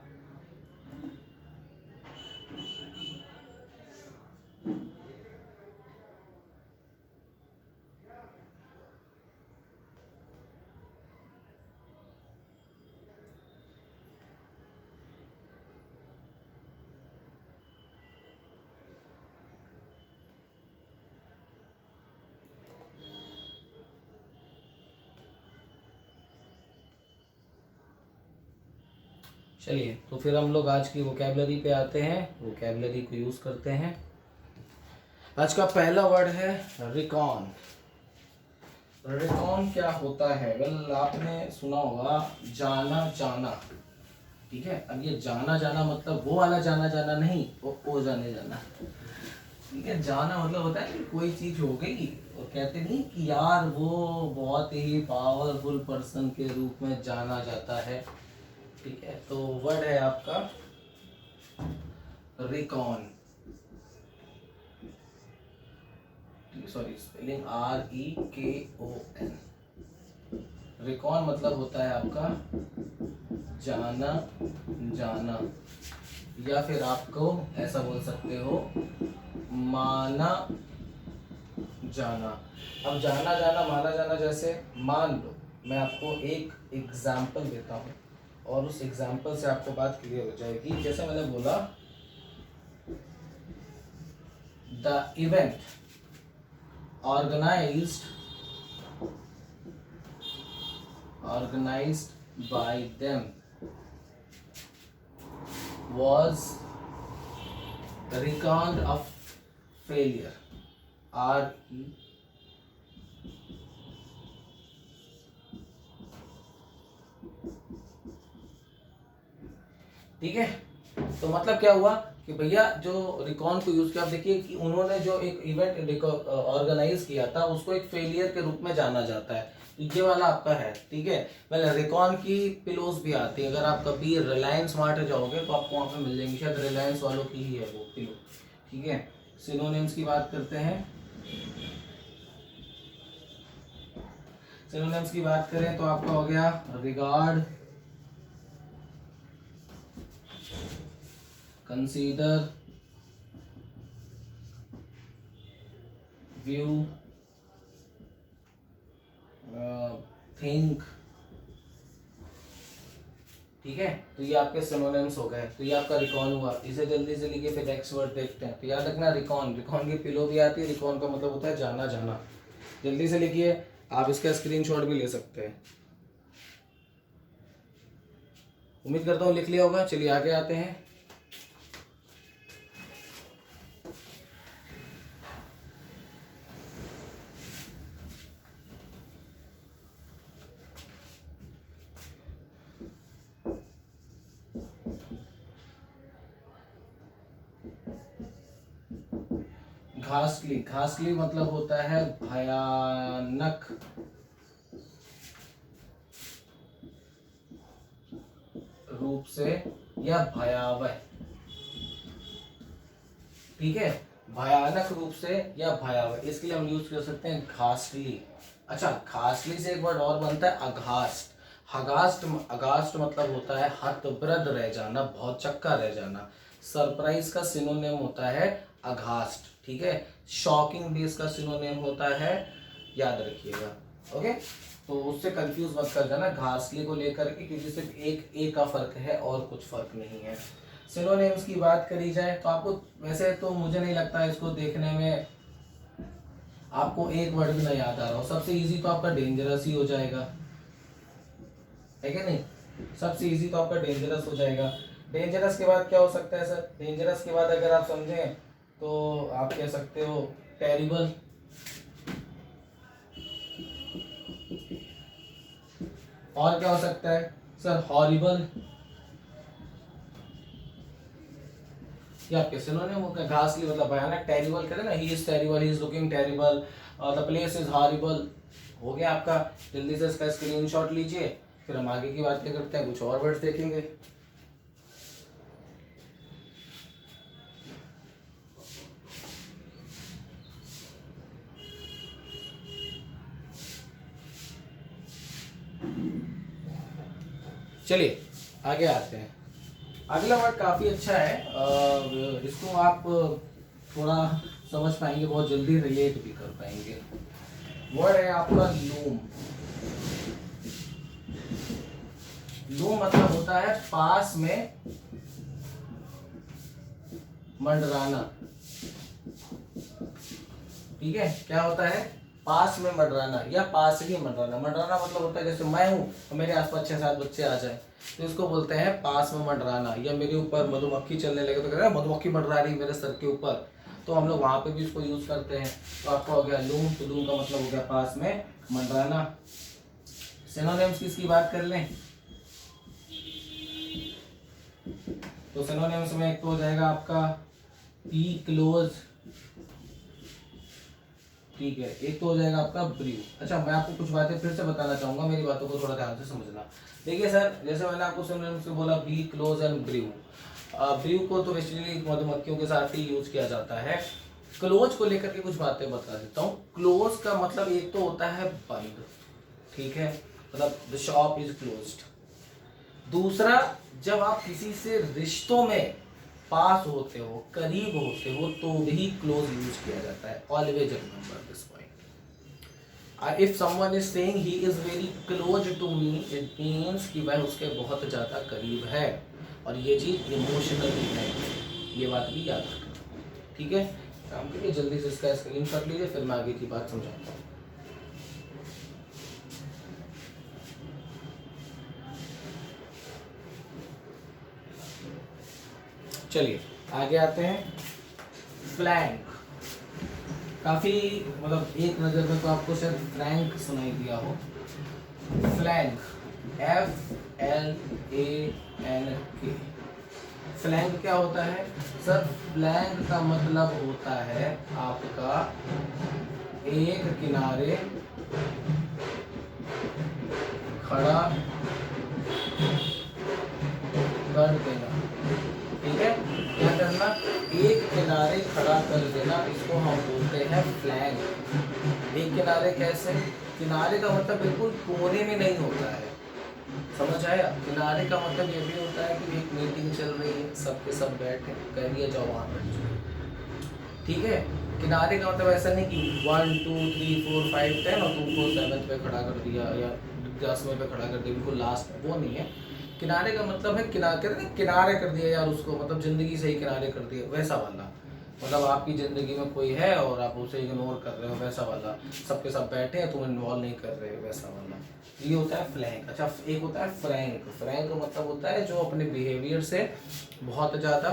चलिए, तो फिर हम लोग आज की वोकैबुलरी पे आते हैं, वोकैबुलरी को यूज करते हैं। आज का पहला वर्ड है रिकॉन। रिकॉन क्या होता है? वेल, आपने सुना होगा जाना जाना, ठीक है। अब ये जाना जाना मतलब वो वाला जाना जाना नहीं, वो जाने जाना, ठीक है। जाना मतलब होता है कि कोई चीज हो गई और कहते नहीं कि यार वो बहुत ही पावरफुल पर्सन के रूप में जाना जाता है, ठीक है। तो वर्ड है आपका recon, sorry spelling REKON। Recon मतलब होता है आपका जाना जाना, या फिर आपको ऐसा बोल सकते हो माना जाना। अब जाना जाना माना जाना, जैसे मान लो मैं आपको एक एग्जाम्पल देता हूँ, और उस एग्जाम्पल से आपको बात क्लियर हो जाएगी। जैसे मैंने बोला, the event organized by them was reckoned a failure. ठीक है, तो मतलब क्या हुआ कि भैया जो रिकॉन को यूज किया, आप देखिए कि उन्होंने जो एक इवेंट ऑर्गेनाइज किया था उसको एक फेलियर के रूप में जाना जाता है। ये वाला आपका है, ठीक है। वेल, रिकॉन की पिलोज भी आती है, अगर आप कभी रिलायंस स्मार्ट जाओगे तो आपको वहाँ पे मिल जाएंगी, शायद रिलायंस वालों की ही है वो पिलो, ठीक है। सिनोनिम्स की बात करते हैं। सिनोनिम्स की बात करें तो आपका हो गया रिगार्ड, कंसीडर, व्यू, थिंक, ठीक है। तो ये आपके सिनोनिम्स हो गए। तो ये आपका रिकॉन हुआ। इसे जल्दी से लिखिए, फिर नेक्स्ट वर्ड देखते हैं। तो याद रखना रिकॉन, रिकॉन की पिलो भी आती है। रिकॉन का मतलब होता है जाना जाना। जल्दी से लिखिए, आप इसका स्क्रीनशॉट भी ले सकते हैं। उम्मीद करता हूँ लिख लिया होगा। चलिए आगे आते हैं। घासली, घासली मतलब होता है भयानक, रूप से या भयावह, ठीक है। भयानक रूप से या भयावह, इसके लिए हम यूज कर सकते हैं घासली। अच्छा, घासली से एक वर्ड और बनता है अघास्ट। अगास्ट, अगास्ट मतलब होता है हतप्रद रह जाना, बहुत चक्का रह जाना। सरप्राइज का सिनोनिम होता है अघास्ट, ठीक है। शॉकिंग भी इसका सिनोनिम होता है, याद रखिएगा, ओके। तो उससे कंफ्यूज मत कर जाना घासली को लेकर के, क्योंकि सिर्फ एक का फर्क है और कुछ फर्क नहीं है। सिनोनिम्स की बात करी जाए तो आपको, वैसे तो मुझे नहीं लगता इसको देखने में आपको एक वर्ड भी नहीं याद आ रहा हो। सबसे इजी तो आपका डेंजरस ही हो जाएगा, है क्या नहीं। सबसे इजी तो आपका डेंजरस हो जाएगा। डेंजरस के बाद क्या हो सकता है सर? डेंजरस के बाद अगर आप समझें तो आप कह सकते हो टेरिबल, और क्या हो सकता है सर? हॉरिबल, ये आपके सिनोनिम हो गए। घासली मतलब भयानक, टेरिबल कहते हैं ना, he is terrible, he is looking terrible, the place is horrible, हो गया आपका। जल्दी से इसका स्क्रीनशॉट लीजिए, फिर हम आगे की बातें करते हैं, कुछ और वर्ड्स देखेंगे। चलिए आगे आते हैं। अगला वर्ड काफी अच्छा है, इसको आप थोड़ा समझ पाएंगे, बहुत जल्दी रिलेट भी कर पाएंगे। वर्ड है आपका लूम। लूम मतलब होता है पास में मंडराना, ठीक है। क्या होता है? पास में मंडराना या पास ही मंडराना। मंडराना मतलब होता है जैसे मैं हूं तो मेरे आसपास 6-7 बच्चे आ जाए, तो इसको बोलते हैं पास में मंडराना। या मेरे ऊपर मधुमक्खी चलने लगे तो कहते हैं मधुमक्खी मंडरा रही मेरे सर के ऊपर, तो हम लोग वहां पे भी इसको यूज करते हैं। तो आपका हो गया लूम। तो लूम का मतलब हो गया पास में मंडराना। सिनोनिम्स किसकी बात कर लें तो सिनोनिम्स में एक तो हो जाएगा आपका बी क्लोज, ठीक है। एक तो हो जाएगा आपका ब्रीव। अच्छा, मैं आपको कुछ बातें फिर से बताना चाहूंगा, मेरी बातों को थोड़ा ध्यान से समझना। देखिए सर, जैसे मैंने आपको सिनोनिम्स में बोला बी क्लोज एंड ब्रीव। ब्रीव को तो बेसिकली मधुमक्खियों के साथ ही यूज किया जाता है। क्लोज को लेकर के कुछ बातें बता देता हूँ। क्लोज का मतलब एक तो होता है बंद, ठीक है, मतलब द शॉप इज क्लोज्ड। दूसरा, जब आप किसी से रिश्तों में पास होते हो, करीब होते हो, तो भी क्लोज यूज किया जाता है। Always remember this point. If someone is saying he is very close to me, it means कि वह उसके बहुत ज़्यादा करीब है, और ये चीज़ इमोशनली है, ये बात भी याद रखना। ठीक है, काम करिए जल्दी से इसका स्क्रीन शॉट लीजिए, फिर मैं आगे की बात समझाता हूँ। चलिए आगे आते हैं। फ्लैंक, काफी मतलब एक नजर में तो आपको शायद फ्लैंक सुनाई दिया हो। Flank, FLANK। फ्लैंक क्या होता है सर? फ्लैंक का मतलब होता है आपका एक किनारे खड़ा कर देना। ठीक है, क्या करना? एक किनारे खड़ा कर देना, इसको हम बोलते हैं फ्लैंक। एक किनारे कैसे? किनारे का मतलब बिल्कुल कोने में नहीं होता है, समझ आया? किनारे का मतलब ये भी होता है कि एक मीटिंग चल रही है, सबके सब बैठे, कह दिया जाओ वहां बैठ जाओ। ठीक है, किनारे का मतलब ऐसा नहीं कि 1 2 3 4 5 10 और तुमको 7th पे खड़ा कर दिया या 10वें पे खड़ा कर दिया, बिल्कुल लास्ट में, वो नहीं है। किनारे का मतलब है किनारे कर दिया यार उसको, मतलब जिंदगी से ही किनारे कर दिया, वैसा वाला। मतलब आपकी जिंदगी में कोई है और आप उसे इग्नोर कर रहे हो, वैसा वाला। सबके सब बैठे हैं, तुम इन्वॉल्व नहीं कर रहे हो, वैसा वाला। ये होता है फ्लैंक। अच्छा, एक होता है फ्रैंक। फ्रैंक का मतलब होता है जो अपने बिहेवियर से बहुत ज़्यादा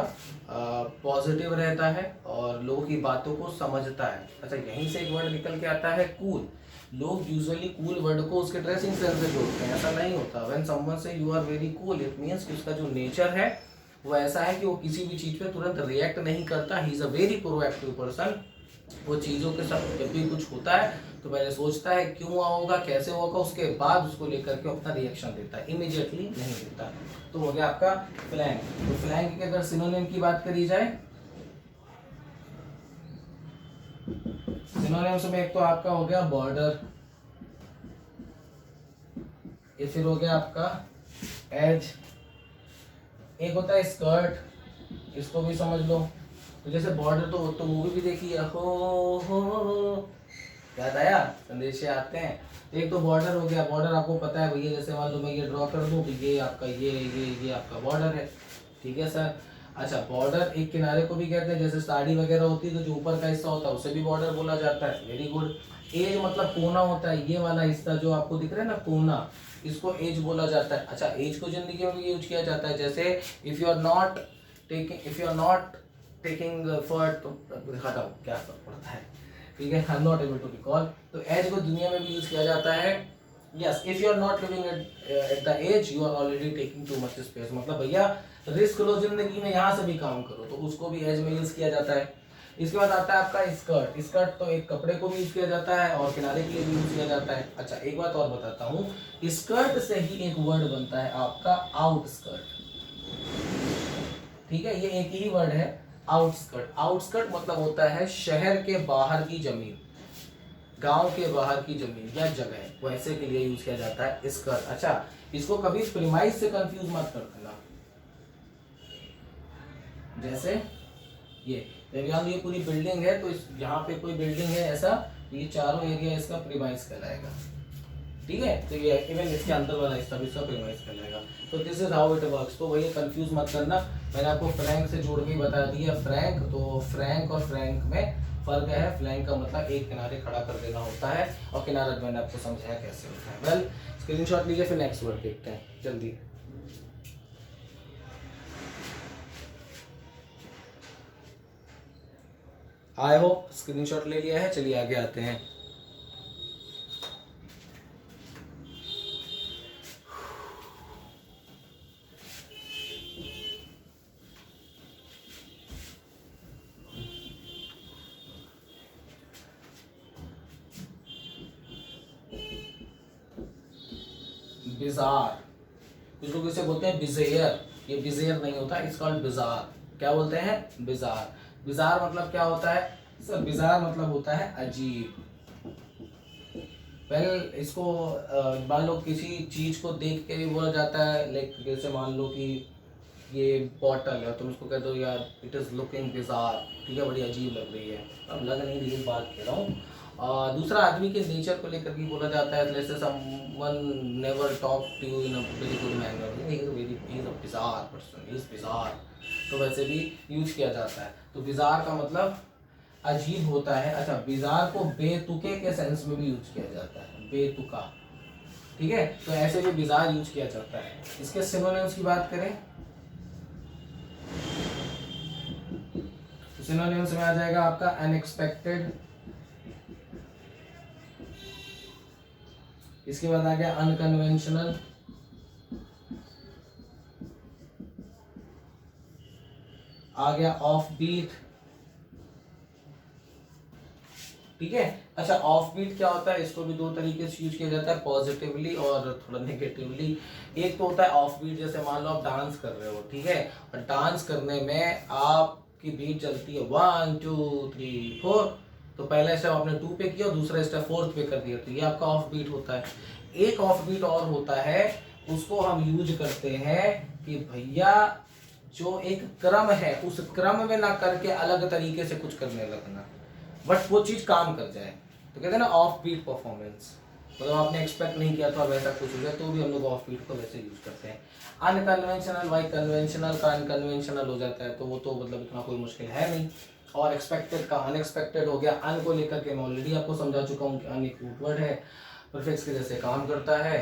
पॉजिटिव रहता है और लोगों की बातों को समझता है। अच्छा, यहीं से एक वर्ड निकल के आता है कूल। लोग यूजुअली कूल वर्ड को उसके ड्रेसिंग सेंस से जोड़ते हैं, ऐसा नहीं होता। When someone say you are very cool, it means कि उसका जो नेचर है वो ऐसा है कि वो किसी भी चीज़ पे तुरंत रिएक्ट नहीं करता। He is a very proactive person. वो चीज़ों के साथ जब भी कुछ होता है तो पहले सोचता है क्यों होगा, कैसे होगा, उसके बाद उसको लेकर के अपना रिएक्शन देता है, इमीडिएटली नहीं देता। तो हो गया आपका फ्लैंक। तो फ्लैंक की अगर सिनोनिम की बात करी जाए, सिनोनिम्स में एक तो आपका हो गया बॉर्डर, ये फिर हो गया आपका एज, एक होता है स्कर्ट, इसको भी समझ लो। तो जैसे बॉर्डर तो मूवी भी देखी है, हो याद आया, संदेशे आते हैं। एक तो बॉर्डर हो गया, बॉर्डर आपको पता है भैया, जैसे मान लो मैं ये ड्रॉ कर दूं कि ये आपका ये आपका बॉर्डर है। ठीक है सर। अच्छा, बॉर्डर एक किनारे को भी कहते हैं, जैसे साड़ी वगैरह होती है तो जो ऊपर का हिस्सा होता है उसे भी बॉर्डर बोला जाता है। Very good. एज मतलब कोना होता है, ये वाला हिस्सा जो आपको दिख रहा है ना कोना, इसको एज बोला जाता है। अच्छा, एज को जिंदगी में भी यूज किया जाता है, जैसे if you are not taking for, तो दिखाता हूँ क्या फर्क पड़ता है। ठीक है, I am not able to recall. तो एज को दुनिया में भी यूज किया जाता है। Yes, if you are not living at the edge, you are already taking too much space. मतलब भैया रिस्क लो जिंदगी में, यहाँ से भी काम करो, तो उसको भी एज में यूज किया जाता है। इसके बाद आता है आपका स्कर्ट। स्कर्ट तो एक कपड़े को भी यूज किया जाता है और किनारे के लिए भी यूज किया जाता है। अच्छा, एक बात और बताता हूँ, स्कर्ट से ही एक वर्ड बनता है आपका आउटस्कर्ट। ठीक है, ये एक ही वर्ड है, आउटस्कर्ट। आउटस्कर्ट मतलब होता है शहर के बाहर की जमीन, गांव के बाहर की जमीन या जगह, वैसे के लिए यूज किया जाता है स्कर्ट। अच्छा, इसको कभी प्रीमाइस से कंफ्यूज मत कर देना। जैसे ये ये पूरी बिल्डिंग है, तो इस यहाँ पे कोई बिल्डिंग है ऐसा, ये चारों एरिया इसका प्रीमाइस कहलाएगा। ठीक है, तो ये इवन इसके अंदर वाला हिस्सा भी इसका प्रीमाइस कहलाएगा। तो this is how it works. तो भैया कंफ्यूज मत करना, मैंने आपको फ्रैंक से जोड़ के बता दिया। फ्रैंक, तो फ्रैंक और फ्रैंक में फर्क है। फ्लैंक का मतलब एक किनारे खड़ा कर देना होता है, और किनारा मैंने आपको समझाया कैसे होता है। वेल, स्क्रीनशॉट लीजिए, फिर नेक्स्ट वर्ड देखते हैं जल्दी। आई होप स्क्रीनशॉट ले लिया है। चलिए आगे आते हैं। बिजार, कुछ लोग इसे बोलते हैं बिजेयर, ये बिजेयर नहीं होता, इट्स कॉल्ड बिजार। क्या बोलते हैं? बिजार। बिजार मतलब क्या होता है सर? बिजार मतलब होता है अजीब। वेल, इसको मान लो किसी चीज को देख के भी बोला जाता है, लाइक जैसे मान लो कि ये बॉटल है, तुम उसको कह दो यार इट इज़ लुकिंग बिजार, ठीक है, बड़ी अजीब लग रही है, अब लग नहीं रही, बात कह रहा हूँ। दूसरा आदमी के नेचर को लेकर भी बोला जाता है, जैसे someone never talk to you in a very good manner, he is a very he is a bizarre person, he is bizarre, तो वैसे भी यूज किया जाता है। तो बिजार का मतलब अजीब होता है। अच्छा, बिजार को बेतुके के सेंस में भी यूज किया जाता है, बेतुका, ठीक है, तो ऐसे भी बिजार यूज किया जाता है। इसके सिनोनिम्स की बात करें तो सिनोनिम्स में आ जाएगा आपका अनएक्सपेक्टेड, इसके बाद आ गया अनकन्वेंशनल, आ गया ऑफ बीट, ठीक है। अच्छा, ऑफ बीट क्या होता है, इसको भी दो तरीके से यूज किया जाता है, पॉजिटिवली और थोड़ा नेगेटिवली। एक तो होता है ऑफ बीट, जैसे मान लो आप डांस कर रहे हो, ठीक है, और डांस करने में आपकी बीट चलती है 1 2 3 4, तो पहला स्टेप आपने 2 पे किया और दूसरा स्टेप 4th पे कर दिया, तो ये आपका ऑफ बीट होता है। एक ऑफ बीट और होता है, उसको हम यूज करते हैं कि भैया जो एक क्रम है उस क्रम में ना करके अलग तरीके से कुछ करने लगना, बट वो चीज काम कर जाए, तो कहते हैं ना ऑफ बीट परफॉर्मेंस, मतलब आपने एक्सपेक्ट नहीं किया था वैसा कुछ हो जाए, तो भी हम लोग ऑफ बीट को वैसे यूज करते हैं। अनकन्वेंशनल, भाई कन्वेंशनल का अनकन्वेंशनल हो जाता है, तो वो तो मतलब इतना कोई मुश्किल है नहीं। और एक्सपेक्टेड का अनएक्सपेक्टेड हो गया। अन को लेकर के मैं ऑलरेडी आपको समझा चुका हूँ कि अन एक रूट वर्ड है, प्रीफिक्स के जैसे काम करता है।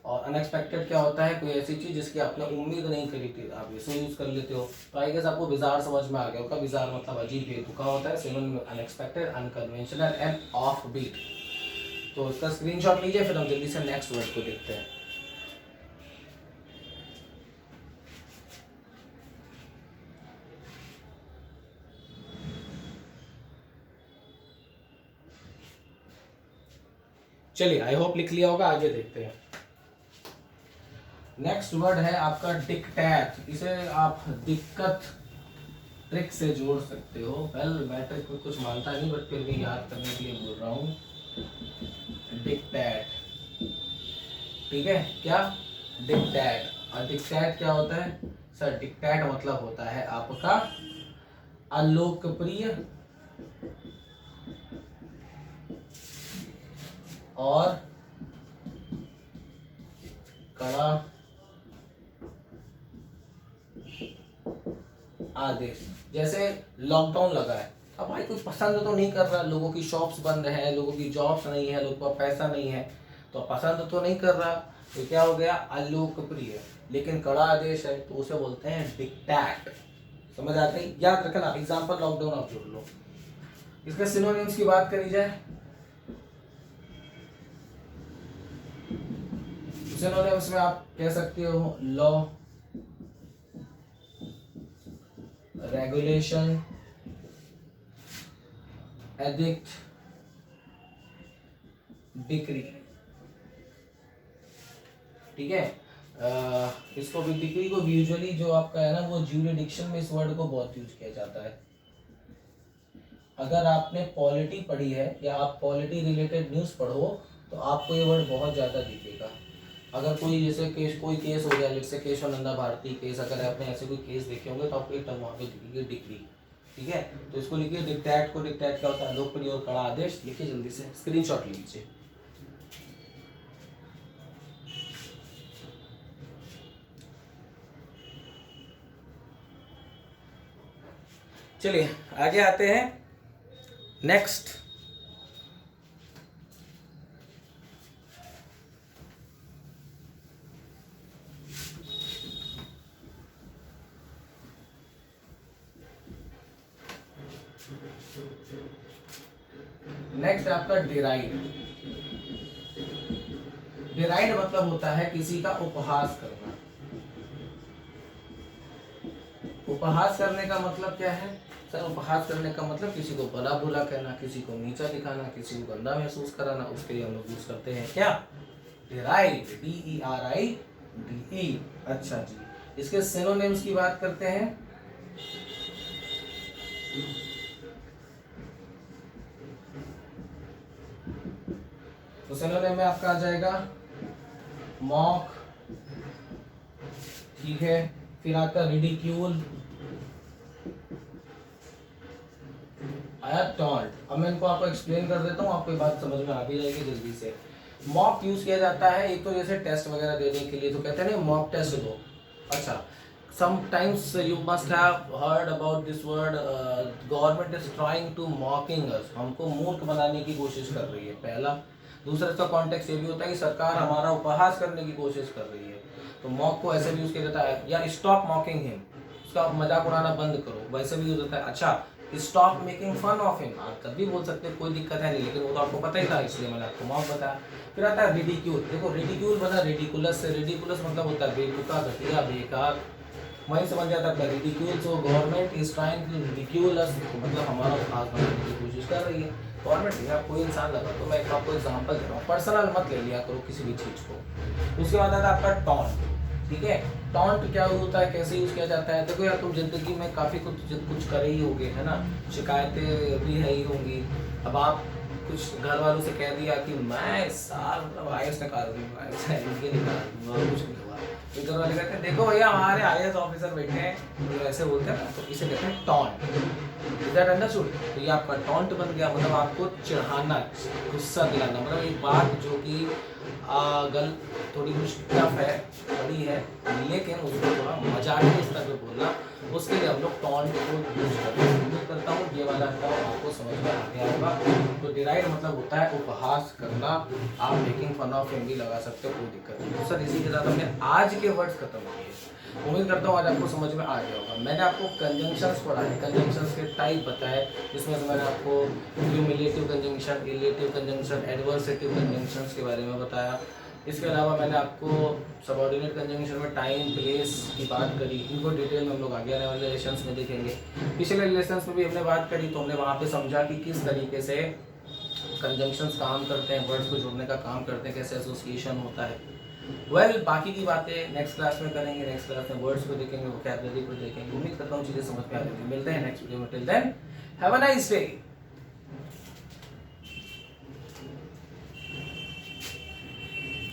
और अनएक्सपेक्टेड क्या होता है, कोई ऐसी चीज जिसकी आपने उम्मीद नहीं करी थी, आप इसे यूज कर लेते हो। तो आई गेस आपको बिजार समझ में आ गया होगा, बिजार मतलब अजीब, बेतुका होता है, synonym unexpected, unconventional and off beat. तो इसका स्क्रीनशॉट लीजिए, फिर हम जल्दी से नेक्स्ट वर्ड को देखते हैं। चलिए, आई होप लिख लिया होगा, आगे देखते हैं। नेक्स्ट वर्ड है आपका डिक्टैट, इसे आप दिक्कत ट्रिक से जोड़ सकते हो। वेल, मैं ट्रिक में कुछ मानता नहीं, बट फिर भी याद करने के लिए बोल रहा हूँ। डिक्टैट, ठीक है, क्या डिक्टैट, और डिक्टैट क्या होता है सर? डिक्टैट मतलब होता है आपका अलोकप्रिय और कड़ा आदेश। जैसे लॉकडाउन लगा है, अब भाई कुछ पसंद तो नहीं कर रहा, लोगों की शॉप्स बंद है, लोगों की जॉब्स नहीं है, लोगों का पैसा नहीं है, तो पसंद तो नहीं कर रहा, तो क्या हो गया? अलोकप्रिय। लेकिन कड़ा आदेश है तो उसे बोलते हैं डिक्टैट। समझ आते हैं? याद रखना, एग्जाम्पल लॉकडाउन आप जोड़ लो। इसके सिनोनिम्स की बात करी जाए, सिनोनिम्स में आप कह सकते हो लॉ, रेगुलेशन, एडिक्ट, डिक्री, ठीक है। इसको भी, डिक्री को यूजुअली जो आपका है ना, वो ज्यूरिडिक्शन में इस वर्ड को बहुत यूज किया जाता है। अगर आपने पॉलिटी पढ़ी है या आप पॉलिटी रिलेटेड न्यूज़ पढ़ो तो आपको ये वर्ड बहुत ज़्यादा दिखेगा। अगर कोई जैसे केस, कोई केस हो गया, जैसे केशवानंदा भारती केस, अगर आपने ऐसे कोई केस देखे होंगे तो आपको एक टर्म वहाँ पे दिखेगी डिक्री, ठीक है। तो इसको लिखिए डिक्टैट को, डिक्टैट क्या होता है? लोकप्रिय और कड़ा आदेश। लिखिए जल्दी से, स्क्रीनशॉट लीजिए। चलिए आगे आते हैं। नेक्स्ट आपका डिराइड। डिराइड मतलब होता है किसी का उपहास करना। उपहास करने का मतलब क्या है सर? उपहास करने का मतलब किसी को भला बुरा कहना, किसी को नीचा दिखाना, किसी को गंदा महसूस कराना, उसके लिए हम लोग यूज करते हैं क्या? डिराइड, DERIDE। अच्छा जी, इसके सिनोनिम्स की बात करते हैं। तो सिनोनिम में आपका आ जाएगा मॉक, ठीक है, फिर आता है रिडिक्यूल, आया टॉन्ट। अब मैं इनको आपको एक्सप्लेन कर देता हूँ, आपको बात समझ में आ भी जाएगी जल्दी से। मॉक यूज किया जाता है एक तो जैसे टेस्ट वगैरह देने के लिए, तो कहते हैं ना मॉक टेस्ट दो। अच्छा, sometimes you must have heard about this word, government is trying to mocking us, हमको मूर्ख बनाने की कोशिश कर रही है, पहला। दूसरा इसका कॉन्टेक्स्ट ये भी होता है कि सरकार हमारा उपहास करने की कोशिश कर रही है, तो मॉक को ऐसे भी यूज किया जाता है, या स्टॉप मॉकिंग हिम, उसका मजाक उड़ाना बंद करो, वैसे भी यूज होता है। अच्छा, stop making fun of him, आप तब भी बोल सकते हैं, कोई दिक्कत है नहीं, लेकिन वो तो आपको पता ही था, इसलिए मैंने आपको मॉक बताया। फिर आता है रिडिक्यूल। देखो रिडिक्यूल बना रेडिकुलस से, रेडिकुलस मतलब होता है बेतुका, घटिया, बेकार, वहीं समझ जाता है ridicule. So government is trying to ridicule us, मतलब हमारा उपहास बनाने की कोशिश कर रही है गवर्नमेंट। या कोई इंसान लगा, तो मैं आपको एग्जांपल दे रहा हूँ, पर्सनल मत ले लिया करो किसी भी चीज़ को। उसके बाद आता है आपका टॉन्ट, ठीक है। टॉन्ट क्या होता है, कैसे यूज किया जाता है? देखो यार, तुम जिंदगी में काफ़ी कुछ करे ही होगे, है ना, शिकायतें भी है ही होंगी। अब आप कुछ घर वालों से कह दिया कि मैं साल IAS निकाल दूंगा, इनके निकाल दूंगा, कुछ नहीं हुआ, तो घर वाले कहते हैं देखो भैया हमारे IAS ऑफिसर बैठे हैं, तो ऐसे बोलते हैं ना, तो इसे कहते हैं टॉन्ट। Is that understood? तो ये आपका टॉन्ट बन गया, मतलब आपको चिढ़ाना, गुस्सा दिलाना, मतलब एक बात जो कि गल थोड़ी कुछ टफ है, बड़ी है, लेकिन उसको थोड़ा मजाक स्तर पे बोलना, उसके लिए हम लोग टॉन्ट को यूज करते हैं। उम्मीद करता हूँ ये वाला आपको समझ में आ गया होगा। तो डिराइड मतलब होता है उपहास करना, आप मेकिंग फन ऑफ हिम भी लगा सकते हो, कोई दिक्कत नहीं। तो सर इसी के साथ हमने आज के वर्ड्स खत्म किए। उम्मीद करता हूँ आज आपको समझ में आ गया होगा। मैंने आपको कंजंक्शंस पढ़ाए, कंजंक्शंस के टाइप बताए, जिसमें से मैंने आपको cumulative conjunction, relative conjunction, adversative conjunctions के बारे में बताया। इसके अलावा मैंने आपको सबऑर्डिनेट कंजंक्शन में टाइम प्लेस की बात करी, इनको डिटेल में हम लोग आगे आने वाले लेसन्स में देखेंगे। पिछले लेसन्स में भी हमने बात करी, तो हमने वहाँ पे समझा कि किस तरीके से कंजंक्शंस काम करते हैं, वर्ड्स को जोड़ने का काम करते हैं, कैसे एसोसिएशन होता है। बाकी की बातें नेक्स्ट क्लास में करेंगे। नेक्स्ट क्लास में वर्ड्स को देखेंगे, वोकैबुलरी को देखेंगे। उम्मीद करता हूँ चीज़ें समझ में आ जाएंगी। मिलते हैं नेक्स्ट वीडियो में। Till then have a nice day.